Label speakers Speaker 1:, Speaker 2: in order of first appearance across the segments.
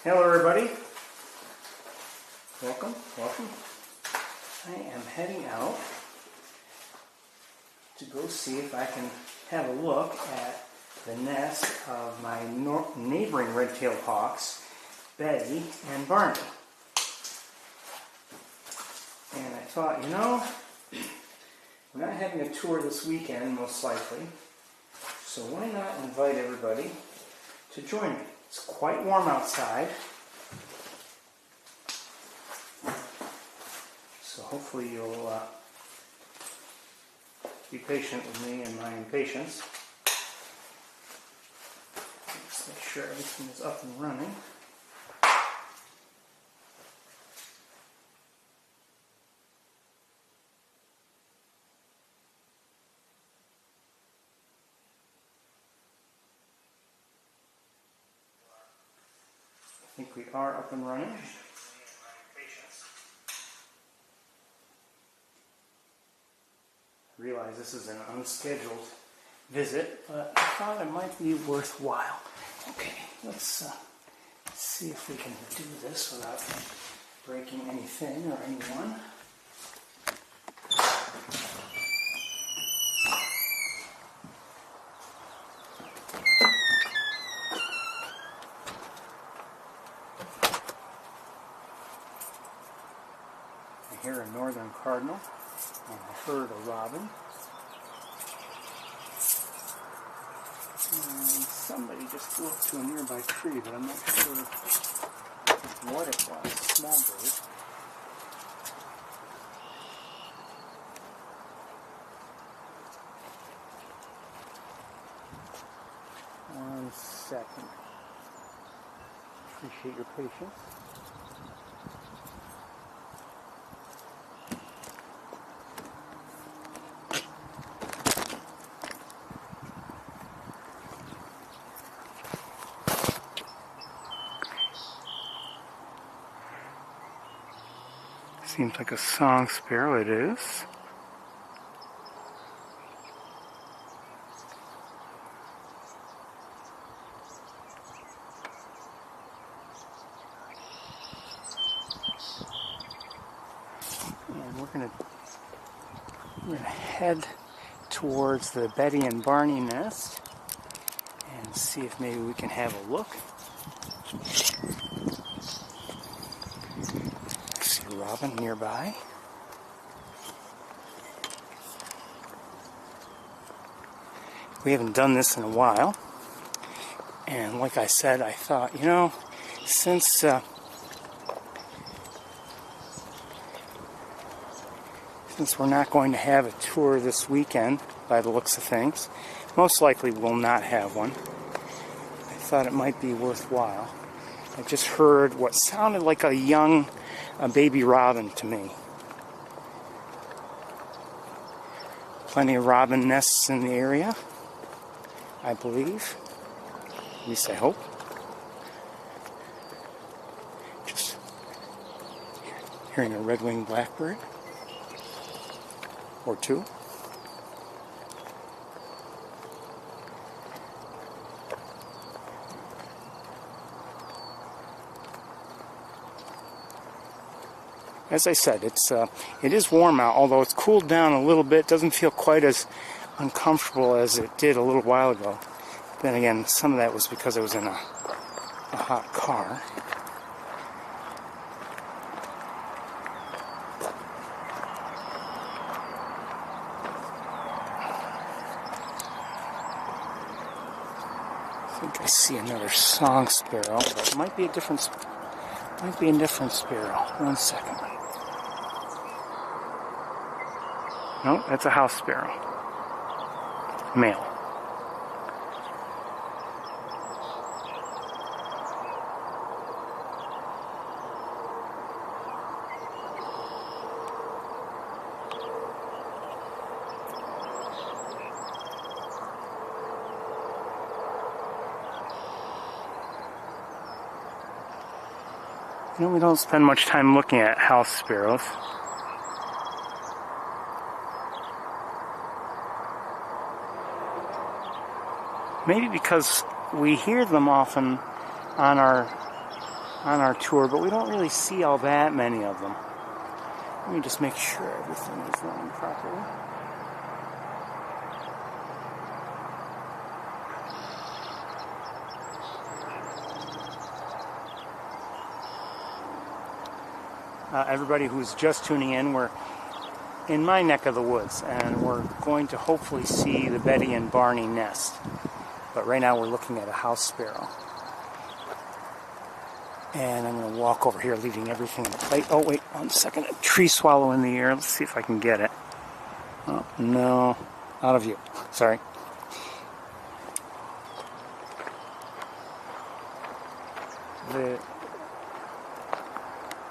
Speaker 1: Hello everybody, welcome. I am heading out to go see if I can have a look at the nest of my neighboring red-tailed hawks, Betty and Barney. And I thought, we're not having a tour this weekend most likely, so why not invite everybody to join me. It's quite warm outside, so hopefully you'll be patient with me and my impatience. Let's make sure everything is up and running. I think we are up and running. I realize this is an unscheduled visit, but I thought it might be worthwhile. Okay, let's see if we can do this without breaking anything or anyone. I hear a northern cardinal, and I heard a robin. And somebody just flew up to a nearby tree, but I'm not sure what it was. Small bird. One second. Appreciate your patience. Seems like a song sparrow. It is. And we're gonna head towards the Betty and Barney nest and see if maybe we can have a look. Robin nearby. We haven't done this in a while, and like I said, I thought, since we're not going to have a tour this weekend, by the looks of things, most likely we'll not have one. I thought it might be worthwhile. I just heard what sounded like a baby robin to me. Plenty of robin nests in the area, I believe. At least I hope. Just hearing a red-winged blackbird or two. As I said, it is warm out, although it's cooled down a little bit. It doesn't feel quite as uncomfortable as it did a little while ago. Then again, some of that was because I was in a hot car. I think I see another song sparrow, but it might be a different sparrow. One second. No, that's a house sparrow. Male. We don't spend much time looking at house sparrows. Maybe because we hear them often on our on our tour, but we don't really see all that many of them. Let me just make sure everything is running properly. Everybody who's just tuning in, we're in my neck of the woods, and we're going to hopefully see the Betty and Barney nest. But right now we're looking at a house sparrow. And I'm going to walk over here, leaving everything in the plate. Oh, wait, 1 second. A tree swallow in the air. Let's see if I can get it. Oh, no. Out of view. Sorry.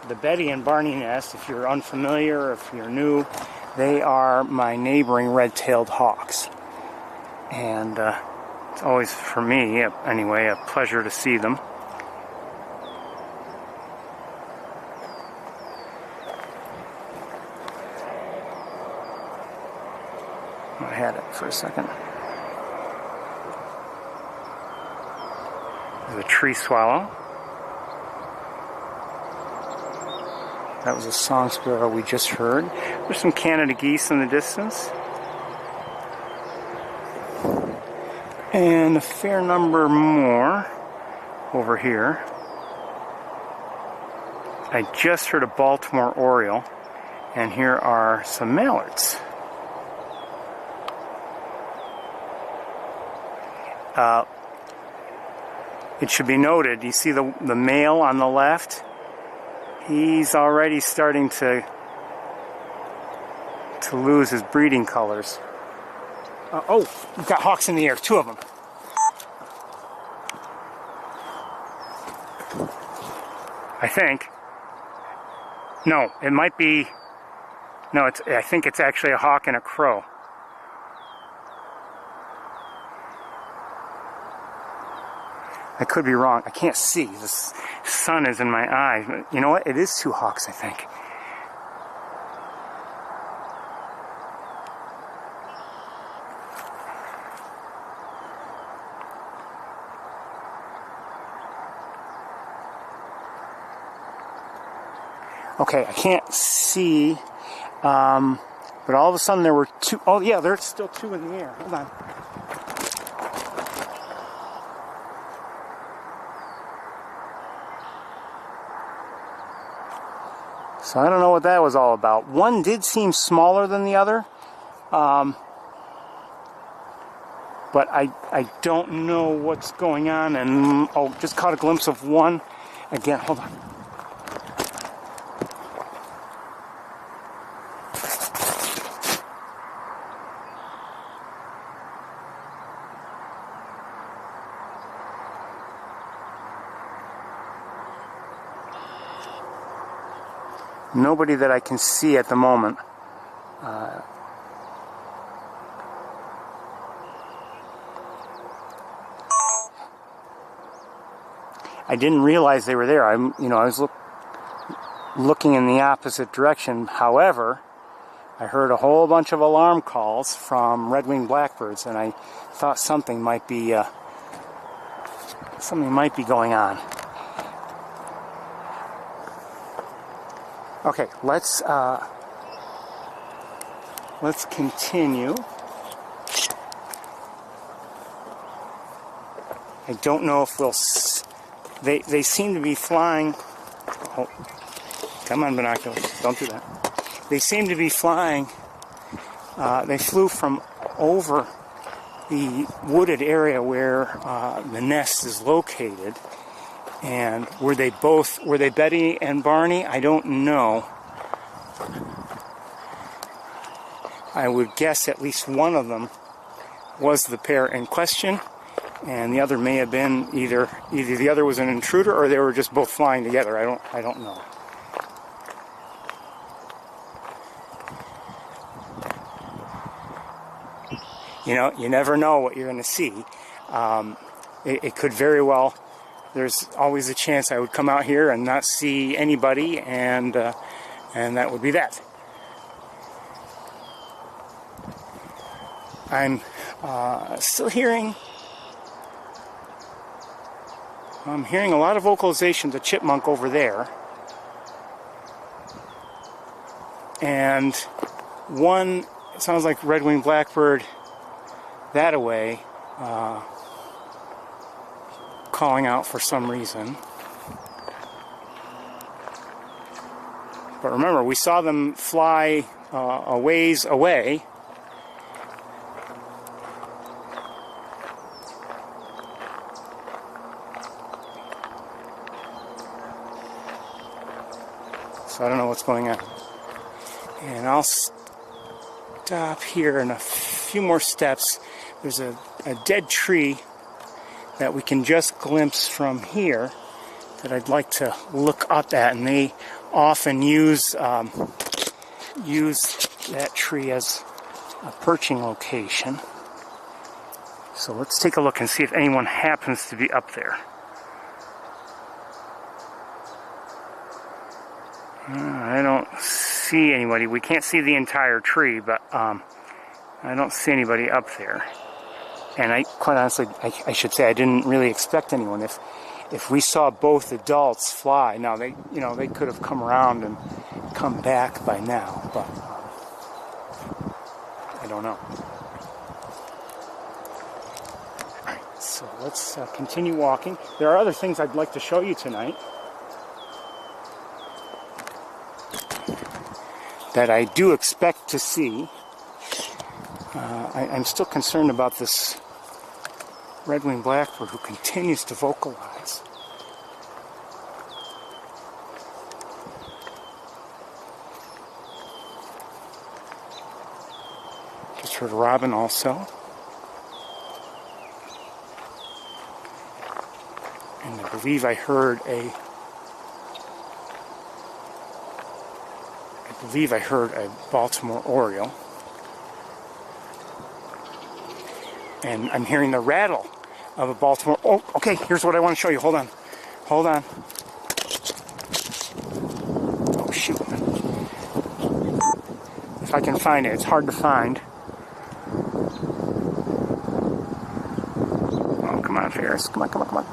Speaker 1: The Betty and Barney nest, if you're unfamiliar or if you're new, they are my neighboring red-tailed hawks. And it's always, for me anyway, a pleasure to see them. I had it for a second. There's a tree swallow. That was a song sparrow we just heard. There's some Canada geese in the distance. And a fair number more over here. I just heard a Baltimore oriole, and here are some mallards. It should be noted, you see the male on the left? He's already starting to lose his breeding colors. Oh, we've got hawks in the air, 2 of them. I think. No, it might be. No, I think it's actually a hawk and a crow. I could be wrong. I can't see. The sun is in my eyes. But you know what? It is 2 hawks, I think. Okay, I can't see, but all of a sudden there were 2. Oh, yeah, there's still 2 in the air. Hold on. So I don't know what that was all about. One did seem smaller than the other, but I don't know what's going on. And oh, just caught a glimpse of one. Again, hold on. Nobody that I can see at the moment. I didn't realize they were there. I was looking in the opposite direction. However, I heard a whole bunch of alarm calls from red-winged blackbirds, and I thought something might be going on. Okay, let's continue. I don't know if we'll. They seem to be flying. Oh, come on, binoculars! Don't do that. They seem to be flying. They flew from over the wooded area where the nest is located. And were they Betty and Barney? I don't know. I would guess at least one of them was the pair in question, and the other may have been either the other was an intruder or they were just both flying together. I don't know. You know, you never know what you're going to see. It could very well. There's always a chance I would come out here and not see anybody, and that would be that. I'm still hearing I'm hearing a lot of vocalizations of chipmunk over there. And one, it sounds like red-winged blackbird that away, calling out for some reason. But remember, we saw them fly a ways away. So I don't know what's going on. And I'll stop here in a few more steps. There's a dead tree that we can just glimpse from here that I'd like to look up at, and they often use that tree as a perching location. So let's take a look and see if anyone happens to be up there. I don't see anybody. We can't see the entire tree, but I don't see anybody up there. And quite honestly, I should say I didn't really expect anyone. If we saw both adults fly, now they could have come around and come back by now, but I don't know. All right, so let's continue walking. There are other things I'd like to show you tonight that I do expect to see. I'm still concerned about this red-winged blackbird who continues to vocalize. Just heard a robin also. And I believe I heard a Baltimore Oriole. And I'm hearing the rattle of a Baltimore. Oh, okay, here's what I want to show you. Hold on. Hold on. Oh, shoot. If I can find it. It's hard to find. Oh, come on, Ferris. Come on, come on, come on.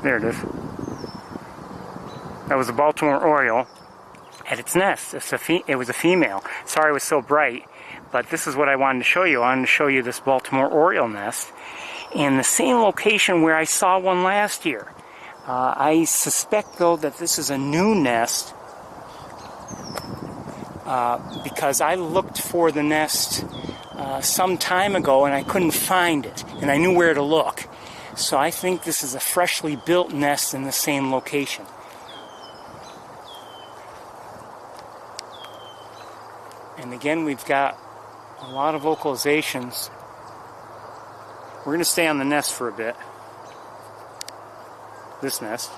Speaker 1: There it is. That was a Baltimore Oriole at its nest. It was a female. Sorry it was so bright, but this is what I wanted to show you. I wanted to show you this Baltimore Oriole nest in the same location where I saw one last year. I suspect, though, that this is a new nest because I looked for the nest some time ago and I couldn't find it, and I knew where to look. So I think this is a freshly built nest in the same location. And again, we've got a lot of vocalizations. We're going to stay on the nest for a bit. This nest.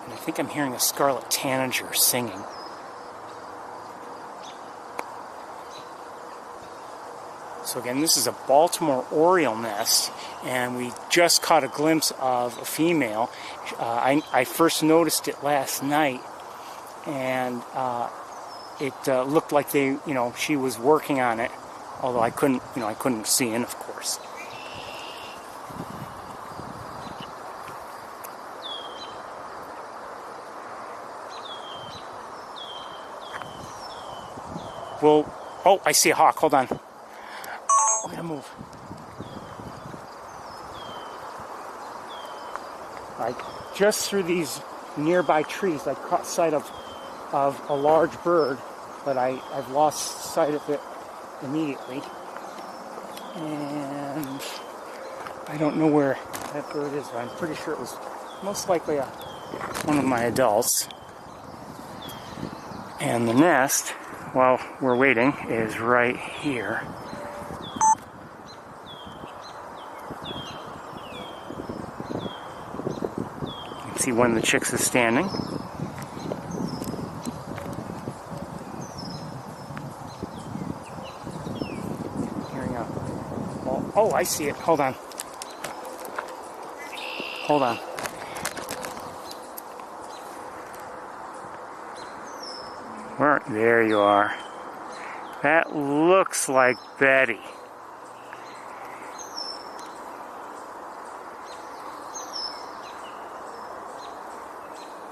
Speaker 1: I think I'm hearing a scarlet tanager singing. So again, this is a Baltimore Oriole nest, and we just caught a glimpse of a female. I first noticed it last night, and it looked like she was working on it, although I couldn't see in, of course. Well, oh, I see a hawk. Hold on. We're going to move. Just through these nearby trees, I caught sight of a large bird, but I've lost sight of it immediately. And I don't know where that bird is, but I'm pretty sure it was most likely one of my adults. And the nest, while we're waiting, is right here. You can see one of the chicks is standing. Oh, I see it. Hold on. Hold on. There you are. That looks like Betty.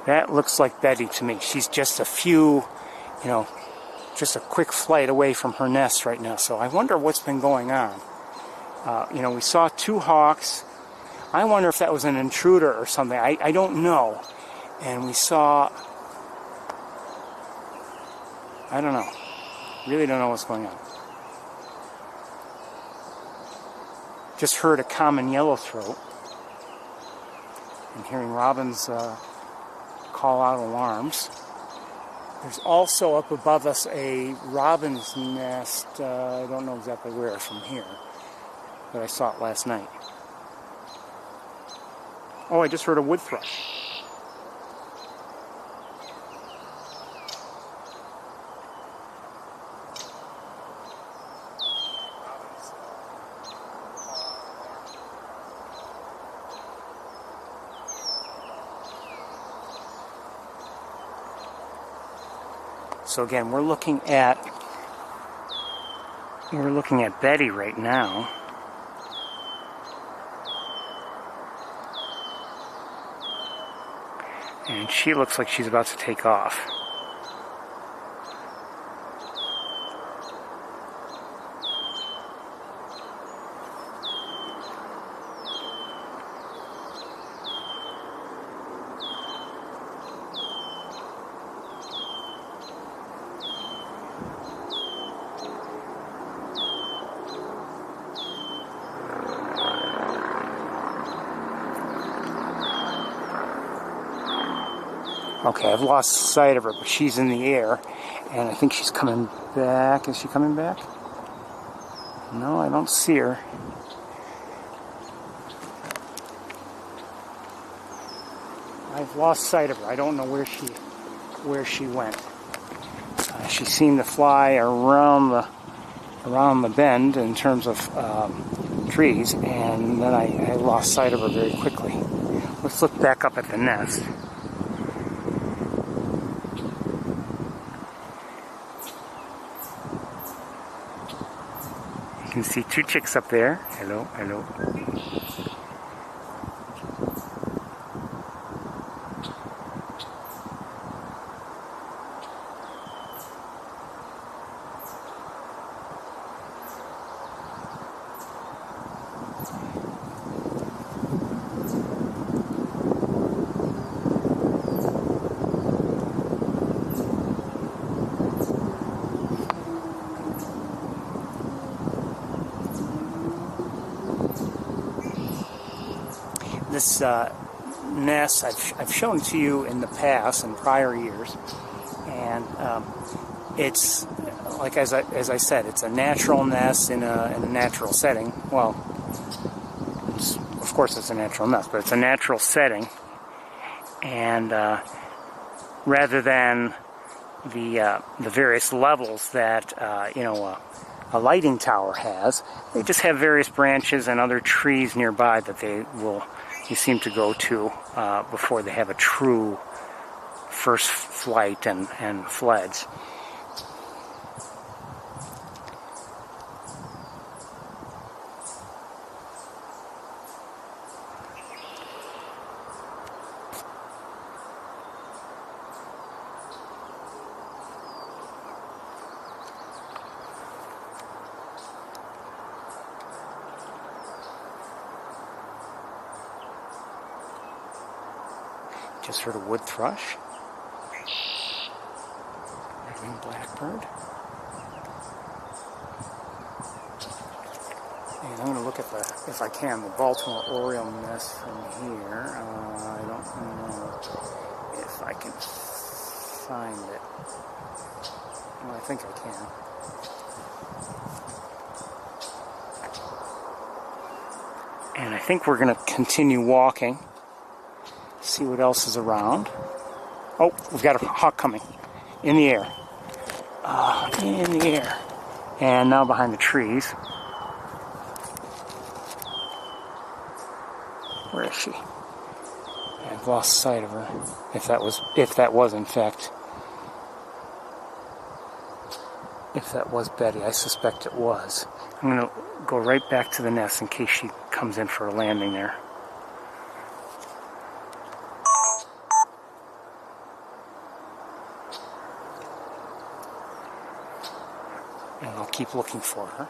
Speaker 1: That looks like Betty to me. She's just a few, just a quick flight away from her nest right now. So I wonder what's been going on. We saw two hawks. I wonder if that was an intruder or something. I don't know. And we saw, I don't know. Really don't know what's going on. Just heard a common yellowthroat. I'm hearing robins call out alarms. There's also up above us a robin's nest. I don't know exactly where from here, but I saw it last night. Oh, I just heard a wood thrush. So again, we're looking at Betty right now. And she looks like she's about to take off. Okay, I've lost sight of her, but she's in the air, and I think she's coming back. Is she coming back? No, I don't see her. I've lost sight of her. I don't know where she went. She seemed to fly around the bend in terms of trees, and then I lost sight of her very quickly. Let's look back up at the nest. You can see two chicks up there. Hello, hello. This nest I've shown to you in the past, in prior years, and it's like as I said, it's a natural nest in a natural setting. Well, of course it's a natural nest, but it's a natural setting, and rather than the various levels that a lighting tower has, they just have various branches and other trees nearby that you seem to go to before they have a true first flight and fledge. Just heard a wood thrush. Red-winged blackbird. And I'm going to look at if I can, the Baltimore Oriole nest from here. I don't know if I can find it. Well, I think I can. And I think we're going to continue walking. See what else is around. Oh, we've got a hawk coming. In the air. In the air. And now behind the trees. Where is she? I've lost sight of her. If that was in fact, if that was Betty, I suspect it was. I'm going to go right back to the nest in case she comes in for a landing there. And I'll keep looking for her.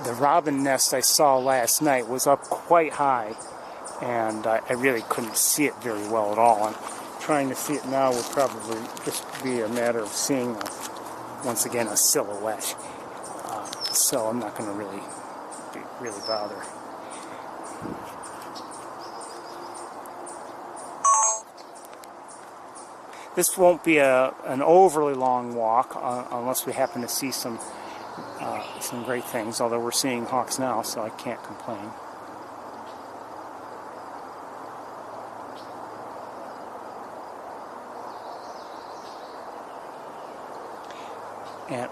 Speaker 1: The robin nest I saw last night was up quite high, and I really couldn't see it very well at all. And trying to see it now would probably just be a matter of seeing, once again, a silhouette. So I'm not going to really bother. This won't be an overly long walk unless we happen to see some great things, although we're seeing hawks now, so I can't complain. And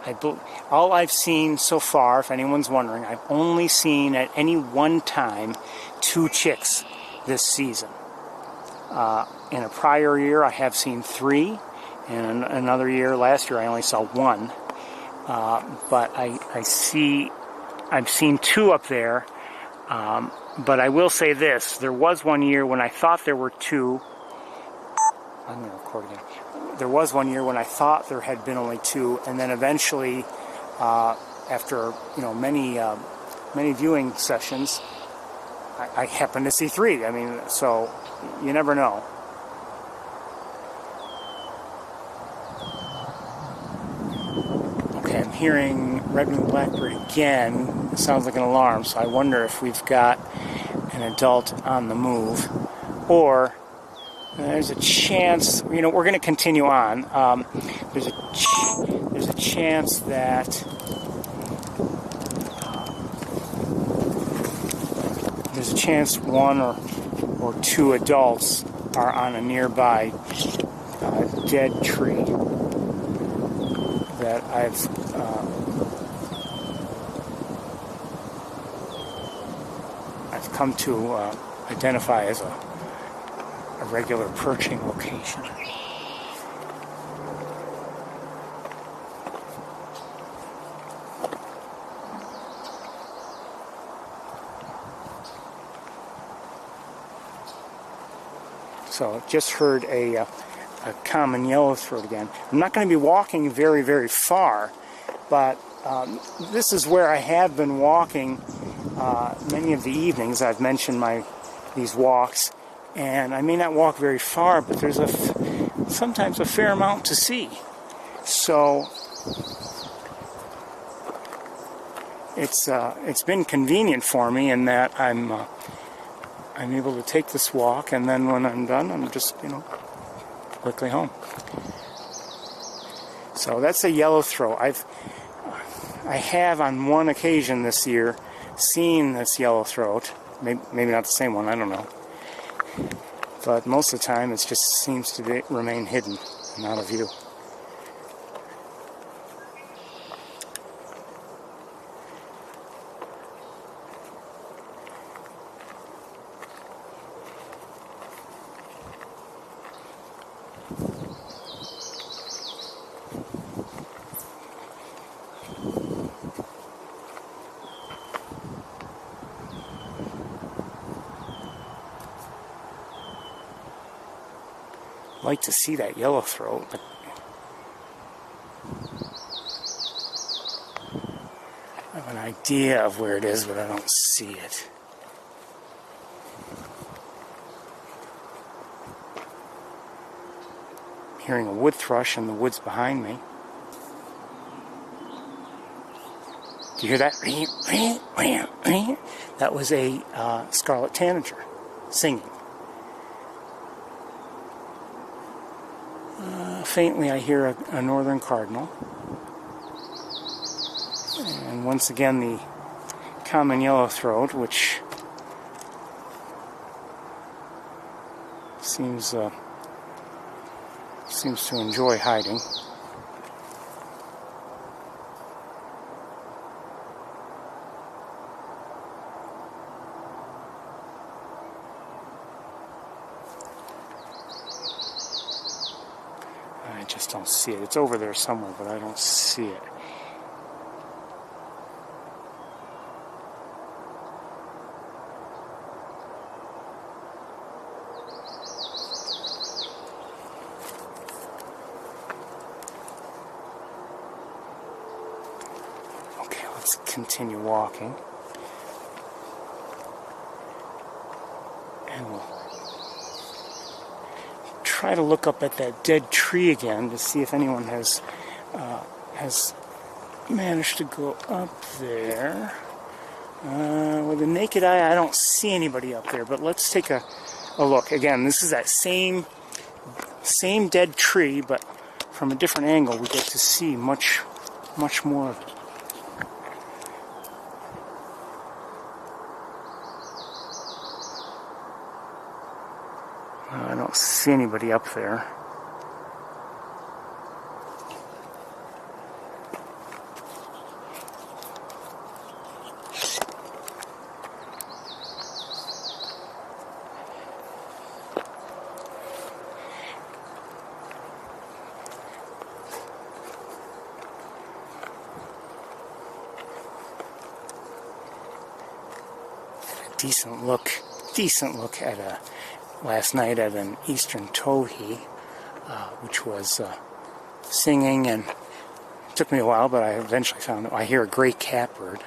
Speaker 1: all I've seen so far, if anyone's wondering, I've only seen at any one time 2 chicks this season. In a prior year, I have seen 3, and another year, last year, I only saw 1. But I've seen 2 up there. But I will say this: there was one year when I thought there were 2. I'm going to record again. There was one year when I thought there had been only 2, and then eventually, after many viewing sessions, I happened to see 3. I mean, so you never know. Okay, I'm hearing red-winged blackbird again. It sounds like an alarm, so I wonder if we've got an adult on the move, or there's a chance. We're going to continue on. There's a chance that one or 2 adults are on a nearby dead tree that I've come to identify as a regular perching location. So just heard a common yellowthroat again. I'm not going to be walking very, very far, but this is where I have been walking many of the evenings. I've mentioned these walks, and I may not walk very far, but there's sometimes a fair amount to see. So it's been convenient for me in that I'm able to take this walk, and then when I'm done, I'm just quickly home. So that's a yellowthroat. I have on one occasion this year seen this yellowthroat. Maybe not the same one, I don't know. But most of the time it just seems to remain hidden and out of view. Like to see that yellowthroat, but I have an idea of where it is, but I don't see it. I'm hearing a wood thrush in the woods behind me. Do you hear that? That was a scarlet tanager singing. Faintly I hear a northern cardinal, and once again common yellow-throat, which seems to enjoy hiding. I just don't see it. It's over there somewhere, but I don't see it. Okay, let's continue walking. And we'll try to look up at that dead tree again to see if anyone has managed to go up there. With the naked eye, I don't see anybody up there, but let's take a look. Again, this is that same dead tree, but from a different angle, we get to see much more of it. I don't see anybody up there. Decent look at last night at an eastern towhee, which was singing, and it took me a while, but I eventually found I hear a gray catbird.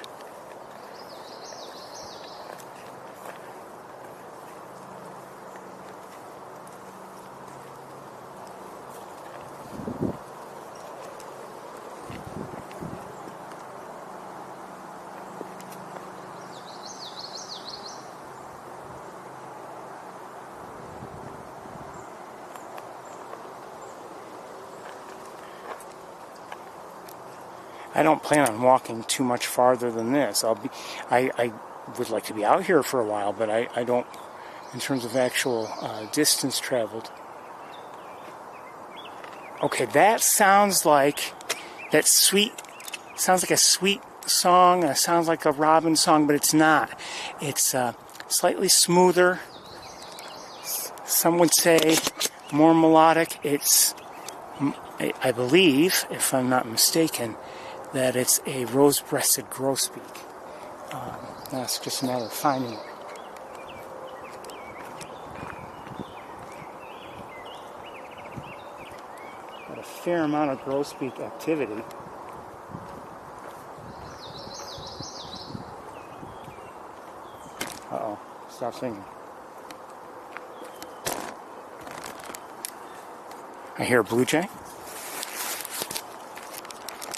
Speaker 1: I don't plan on walking too much farther than this. I would like to be out here for a while, but I don't, in terms of actual distance traveled. Okay, that sounds like a sweet song. It sounds like a robin song, but it's not. It's slightly smoother. Some would say more melodic. I believe, if I'm not mistaken, that it's a rose-breasted grosbeak. Now it's just a matter of finding it. Got a fair amount of grosbeak activity. Uh-oh, stop singing. I hear a blue jay.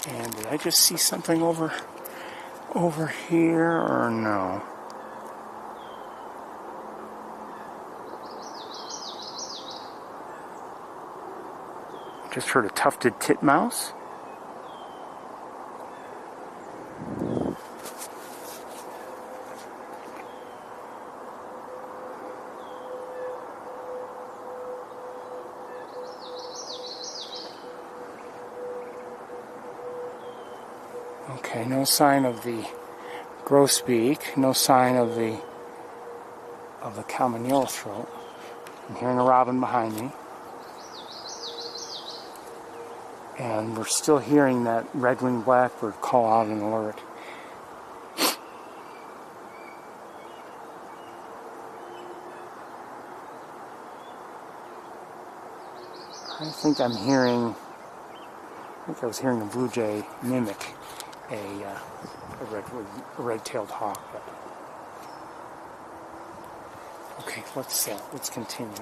Speaker 1: And did I just see something over here, or no? Just heard a tufted titmouse. Okay, no sign of the grosbeak, no sign of the common yellow-throat. I'm hearing a robin behind me. And we're still hearing that red-winged blackbird call out an alert. I think I was hearing a blue jay mimic a red-tailed hawk. But okay, let's continue.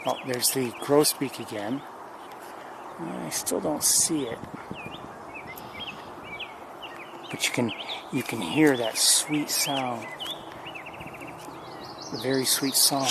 Speaker 1: Oh, there's the grosbeak again. I still don't see it, but you can hear that sweet sound, a very sweet song.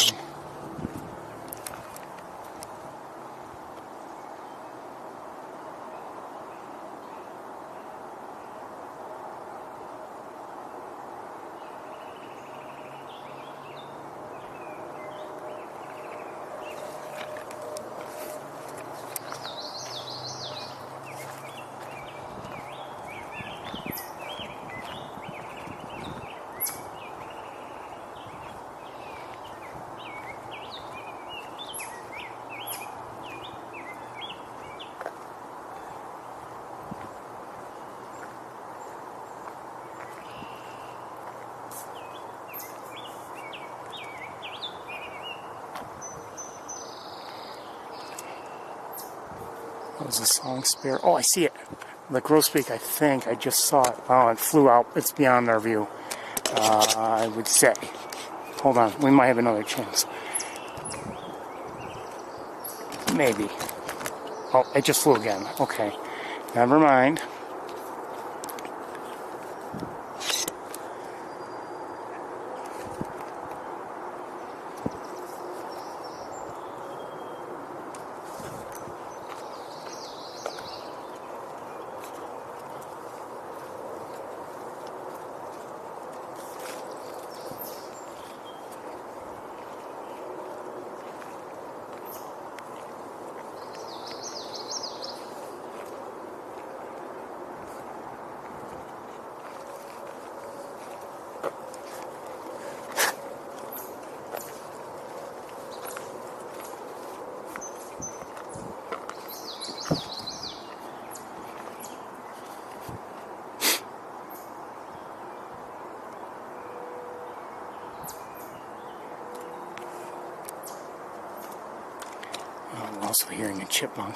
Speaker 1: That was a song sparrow. Oh, I see it. The grosbeak, I think. I just saw it. Oh, it flew out. It's beyond our view, I would say. Hold on. We might have another chance. Maybe. Oh, it just flew again. Okay. Never mind. I'm also hearing a chipmunk.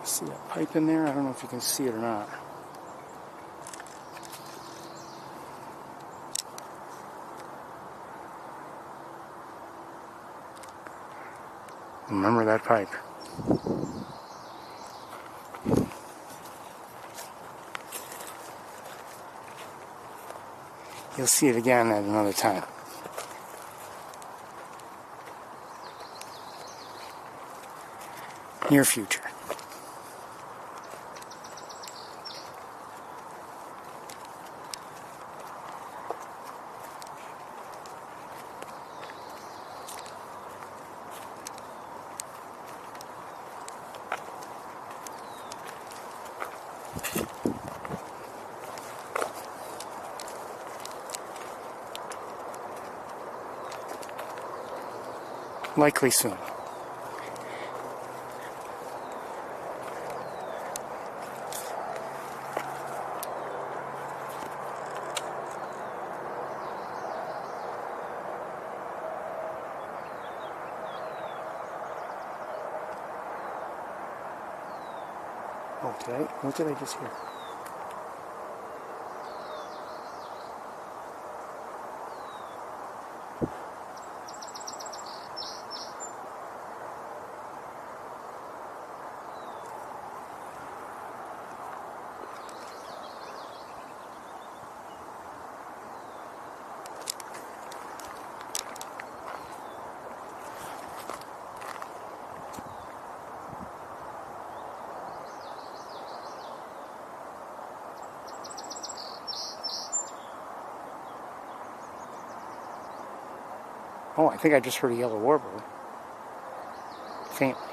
Speaker 1: See that pipe in there? I don't know if you can see it or not. Remember that pipe. You'll see it again at another time. Near future. Likely soon. Oh, what did I just hear? Oh, I think I just heard a yellow warbler. Faintly.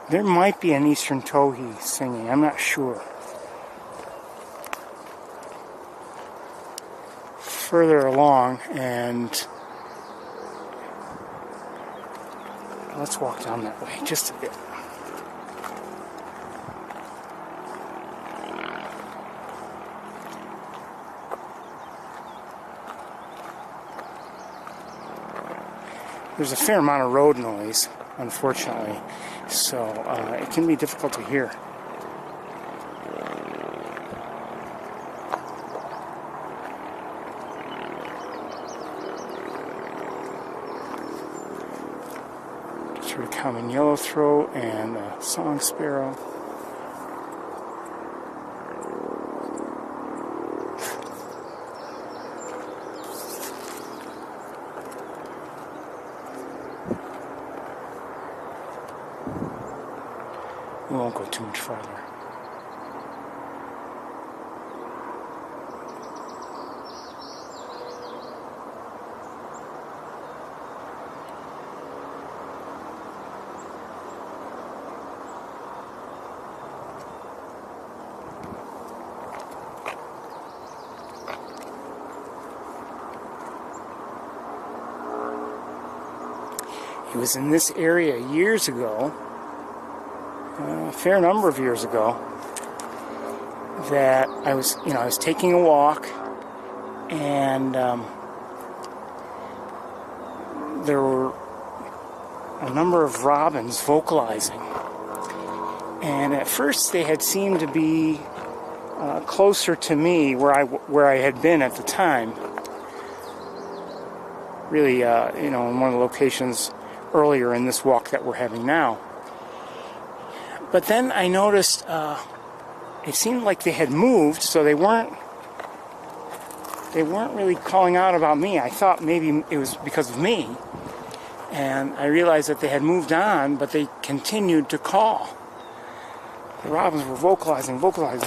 Speaker 1: There might be an eastern towhee singing. I'm not sure. Further along, and let's walk down that way just a bit. There's a fair amount of road noise, unfortunately, so it can be difficult to hear. Just heard a common yellowthroat and a song sparrow. won't go too much farther. It was in this area years ago, a fair number of years ago, that I was taking a walk, and there were a number of robins vocalizing. And at first they had seemed to be closer to me where I had been at the time. Really, in one of the locations earlier in this walk that we're having now. But then I noticed it seemed like they had moved, so they weren't really calling out about me. I thought maybe it was because of me, and I realized that they had moved on, but they continued to call. The robins were vocalizing, calling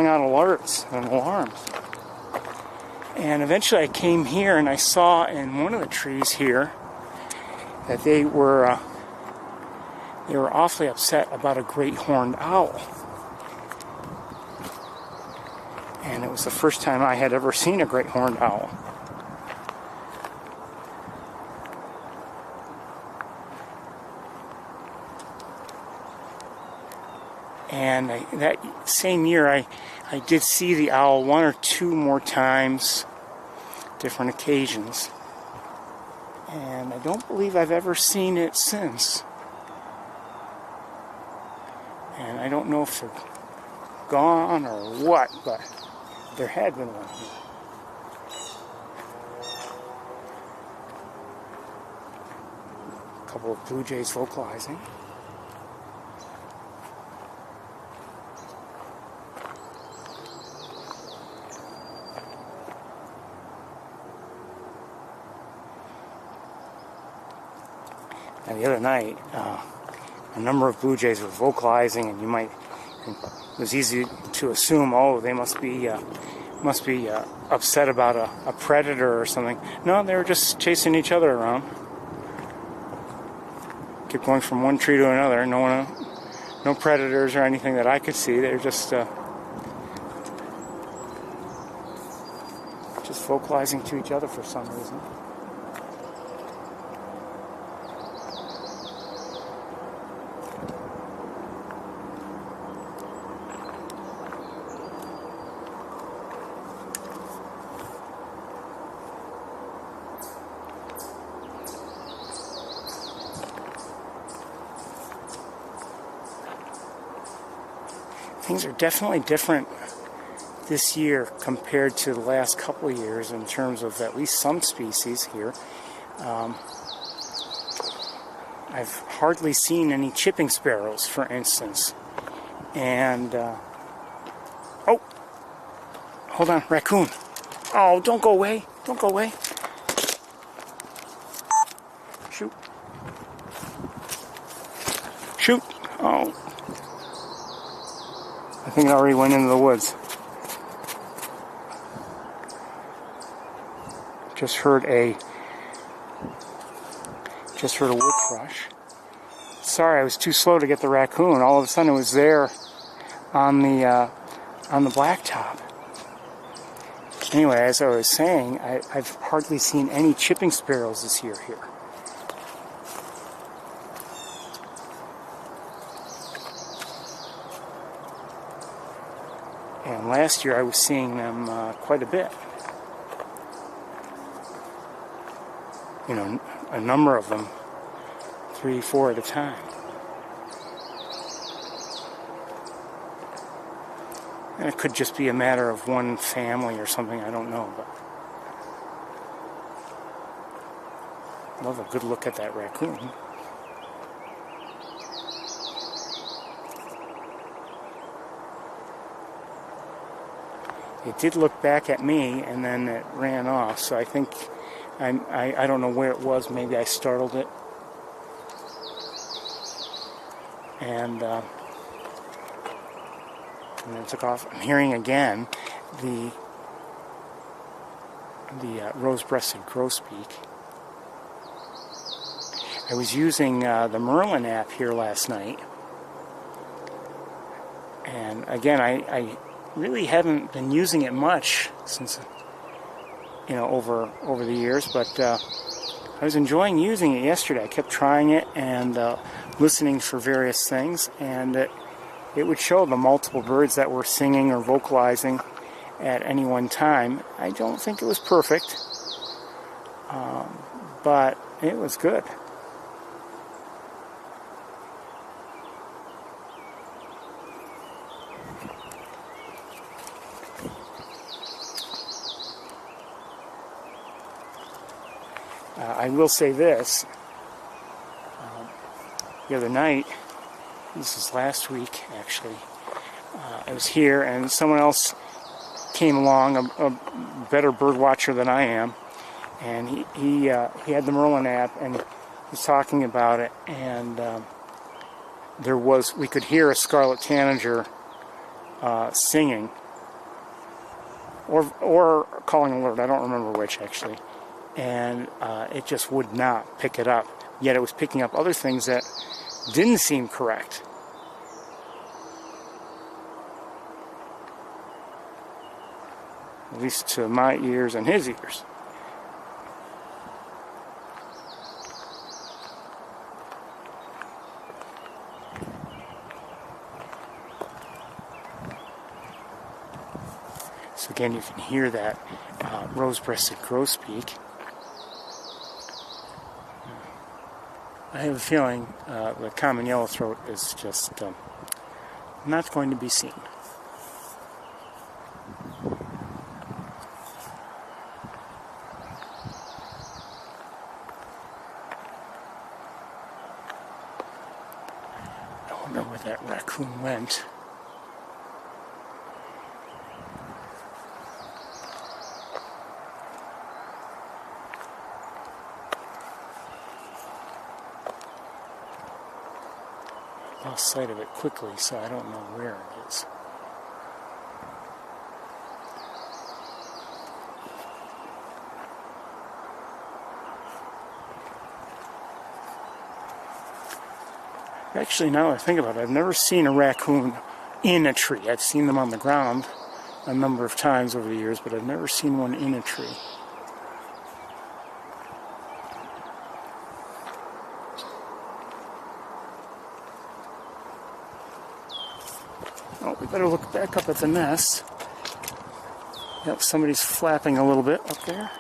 Speaker 1: out alerts and alarms. And eventually I came here and I saw in one of the trees here that they were awfully upset about a great horned owl. And it was the first time I had ever seen a great horned owl. And that same year I did see the owl one or two more times, different occasions. And I don't believe I've ever seen it since. And I don't know if they're gone or what, but there had been one here. A couple of blue jays vocalizing. And the other night, a number of blue jays were vocalizing, and it was easy to assume, oh, they must be upset about a predator or something. No, they were just chasing each other around. Kept going from one tree to another. No predators or anything that I could see. They were just vocalizing to each other for some reason. Things are definitely different this year compared to the last couple of years in terms of at least some species here. I've hardly seen any chipping sparrows, for instance. And, oh, hold on, raccoon. Oh, don't go away. Don't go away. Shoot. Shoot. Oh. I think it already went into the woods. Just heard a wood thrush. Sorry, I was too slow to get the raccoon. All of a sudden, it was there on the blacktop. Anyway, as I was saying, I've hardly seen any chipping sparrows this year here. And last year I was seeing them quite a bit. A number of them, 3, 4 at a time. And it could just be a matter of one family or something, I don't know. But I'd love a good look at that raccoon. It did look back at me, and then it ran off. So I think I don't know where it was. Maybe I startled it. and then it took off. I'm hearing again the rose-breasted grosbeak. I was using the Merlin app here last night, and again, I really haven't been using it much since, over the years, but I was enjoying using it yesterday. I kept trying it and listening for various things, and it would show the multiple birds that were singing or vocalizing at any one time. I don't think it was perfect, but it was good. I will say this, the other night, this is last week actually, I was here and someone else came along, a better bird watcher than I am, and he had the Merlin app and he was talking about it, and we could hear a scarlet tanager singing or calling alert, I don't remember which actually. And it just would not pick it up. Yet it was picking up other things that didn't seem correct. At least to my ears and his ears. So again, you can hear that rose-breasted grosbeak. I have a feeling the common yellowthroat is just not going to be seen. I wonder where that raccoon went. Lost sight of it quickly, so I don't know where it is. Actually, now that I think about it, I've never seen a raccoon in a tree. I've seen them on the ground a number of times over the years, but I've never seen one in a tree. Oh, we better look back up at the nest. Yep, somebody's flapping a little bit up there.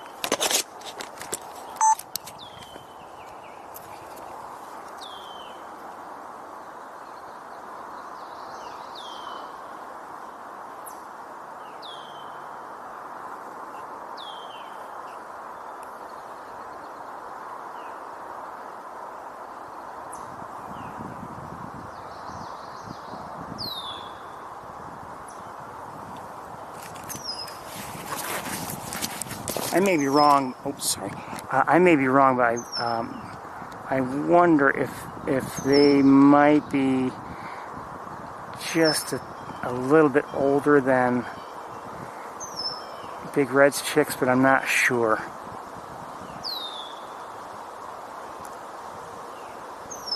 Speaker 1: I may be wrong. Oh, sorry. I may be wrong, but I wonder if they might be just a little bit older than Big Red's chicks, but I'm not sure.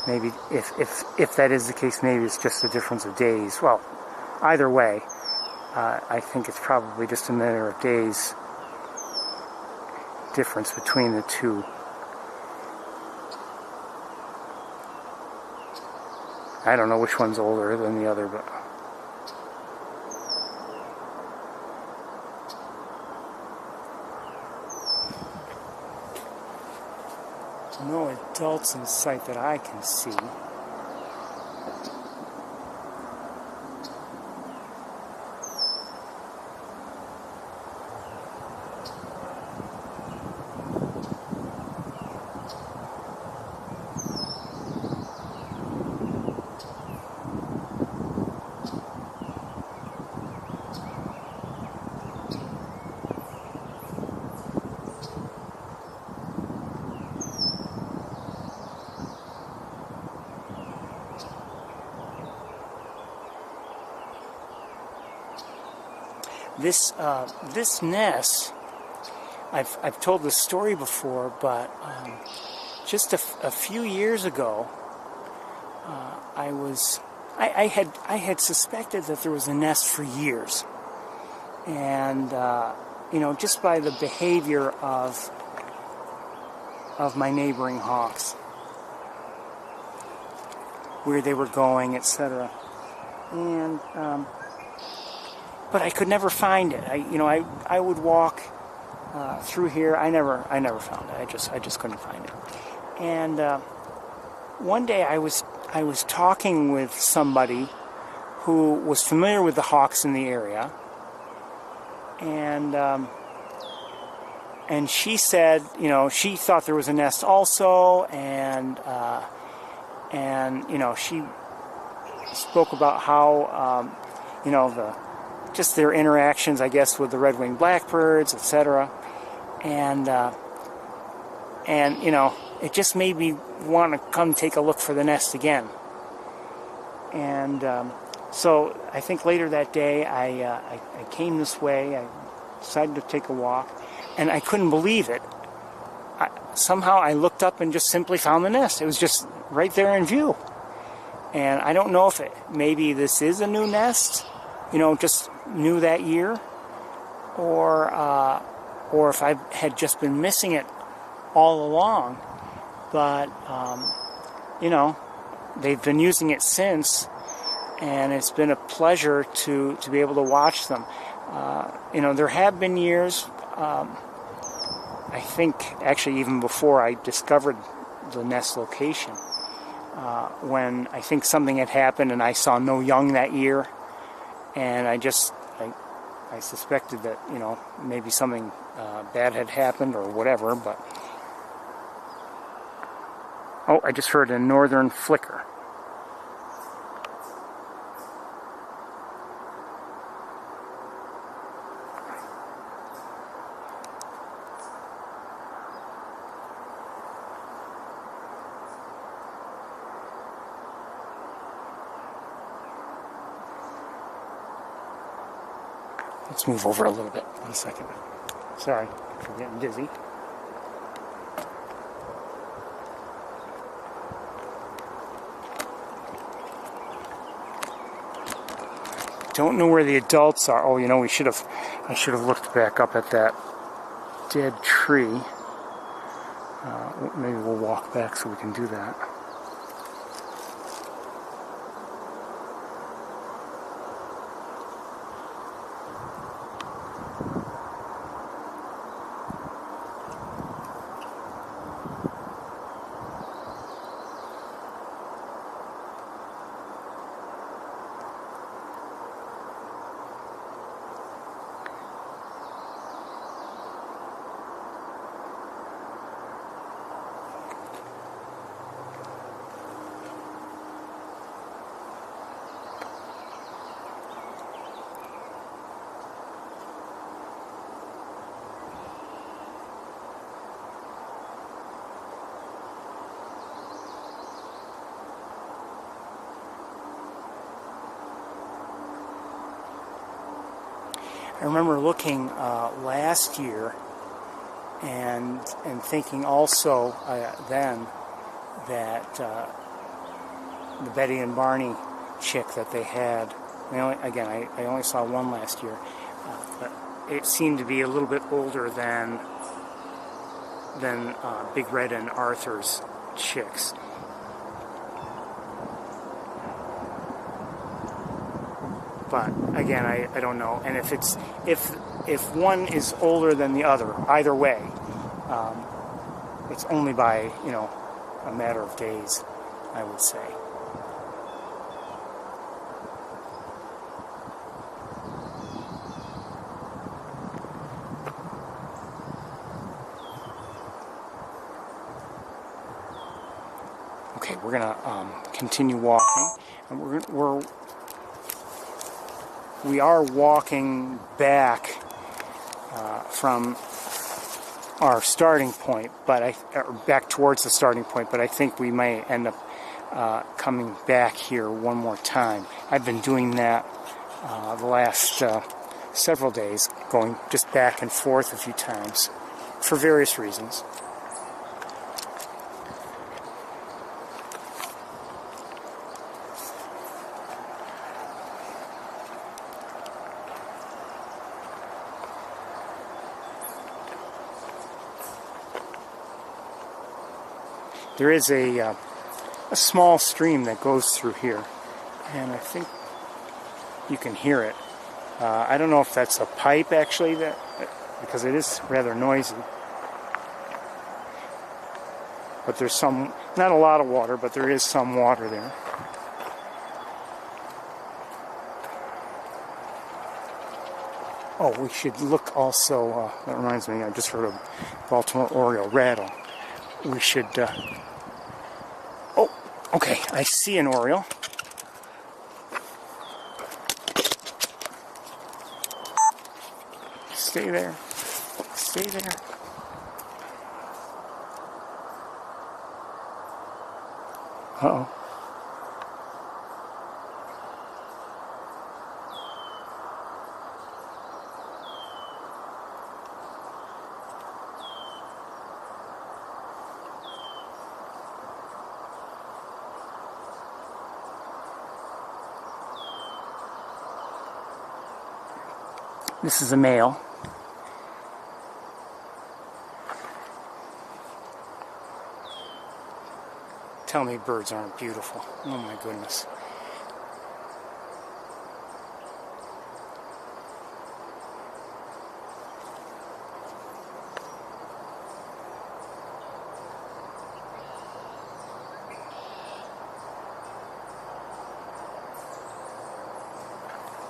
Speaker 1: Maybe if that is the case, maybe it's just a difference of days. Well, either way, I think it's probably just a matter of days difference between the two. I don't know which one's older than the other, but no adults in sight that I can see. this nest, I've told this story before, but just a few years ago, I had suspected that there was a nest for years, and just by the behavior of my neighboring hawks, where they were going, etc. And but I could never find it. I would walk through here. I never found it. I just couldn't find it. And one day I was talking with somebody who was familiar with the hawks in the area, and she said, she thought there was a nest also, and she spoke about how just their interactions, I guess, with the red-winged blackbirds, etc. And it just made me want to come take a look for the nest again. And so I think later that day I came this way. I decided to take a walk, and I couldn't believe it. Somehow I looked up and just simply found the nest. It was just right there in view. And I don't know if maybe this is a new nest, just new that year, or if I had just been missing it all along. But they've been using it since, and it's been a pleasure to be able to watch them. There have been years, I think actually even before I discovered the nest location, when I think something had happened and I saw no young that year, and I suspected that maybe something bad had happened or whatever. But I just heard a northern flicker. Let's move over a little bit. 1 second. Sorry for getting dizzy. Don't know where the adults are. Oh, I should have looked back up at that dead tree. Maybe we'll walk back so we can do that. I remember looking last year and thinking also then that the Betty and Barney chick that they had, I only saw one last year, but it seemed to be a little bit older than Big Red and Arthur's chicks. But again, I don't know. And if one is older than the other, either way, it's only by a matter of days, I would say. Okay, we're gonna continue walking, and we are walking back from our starting point, back towards the starting point. But I think we may end up coming back here one more time. I've been doing that the last several days, going just back and forth a few times for various reasons. There is a small stream that goes through here, and I think you can hear it. I don't know if that's a pipe actually, because it is rather noisy. But there's some, not a lot of water, but there is some water there. Oh, we should look also, that reminds me, I just heard a Baltimore Oriole rattle. We should, oh, okay, I see an Oriole. Stay there. Stay there. Uh-oh. This is a male. Tell me birds aren't beautiful. Oh my goodness.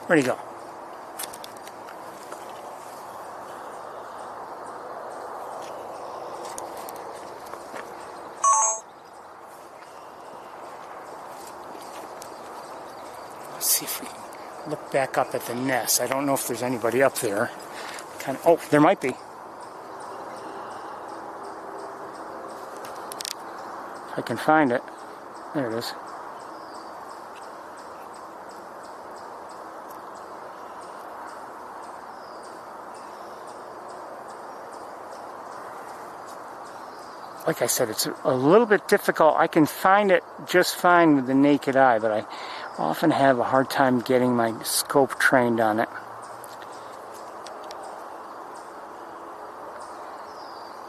Speaker 1: Where'd he go? Let's see if we can look back up at the nest. I don't know if there's anybody up there. Oh, there might be. If I can find it. There it is. Like I said, it's a little bit difficult. I can find it just fine with the naked eye, but I often have a hard time getting my scope trained on it.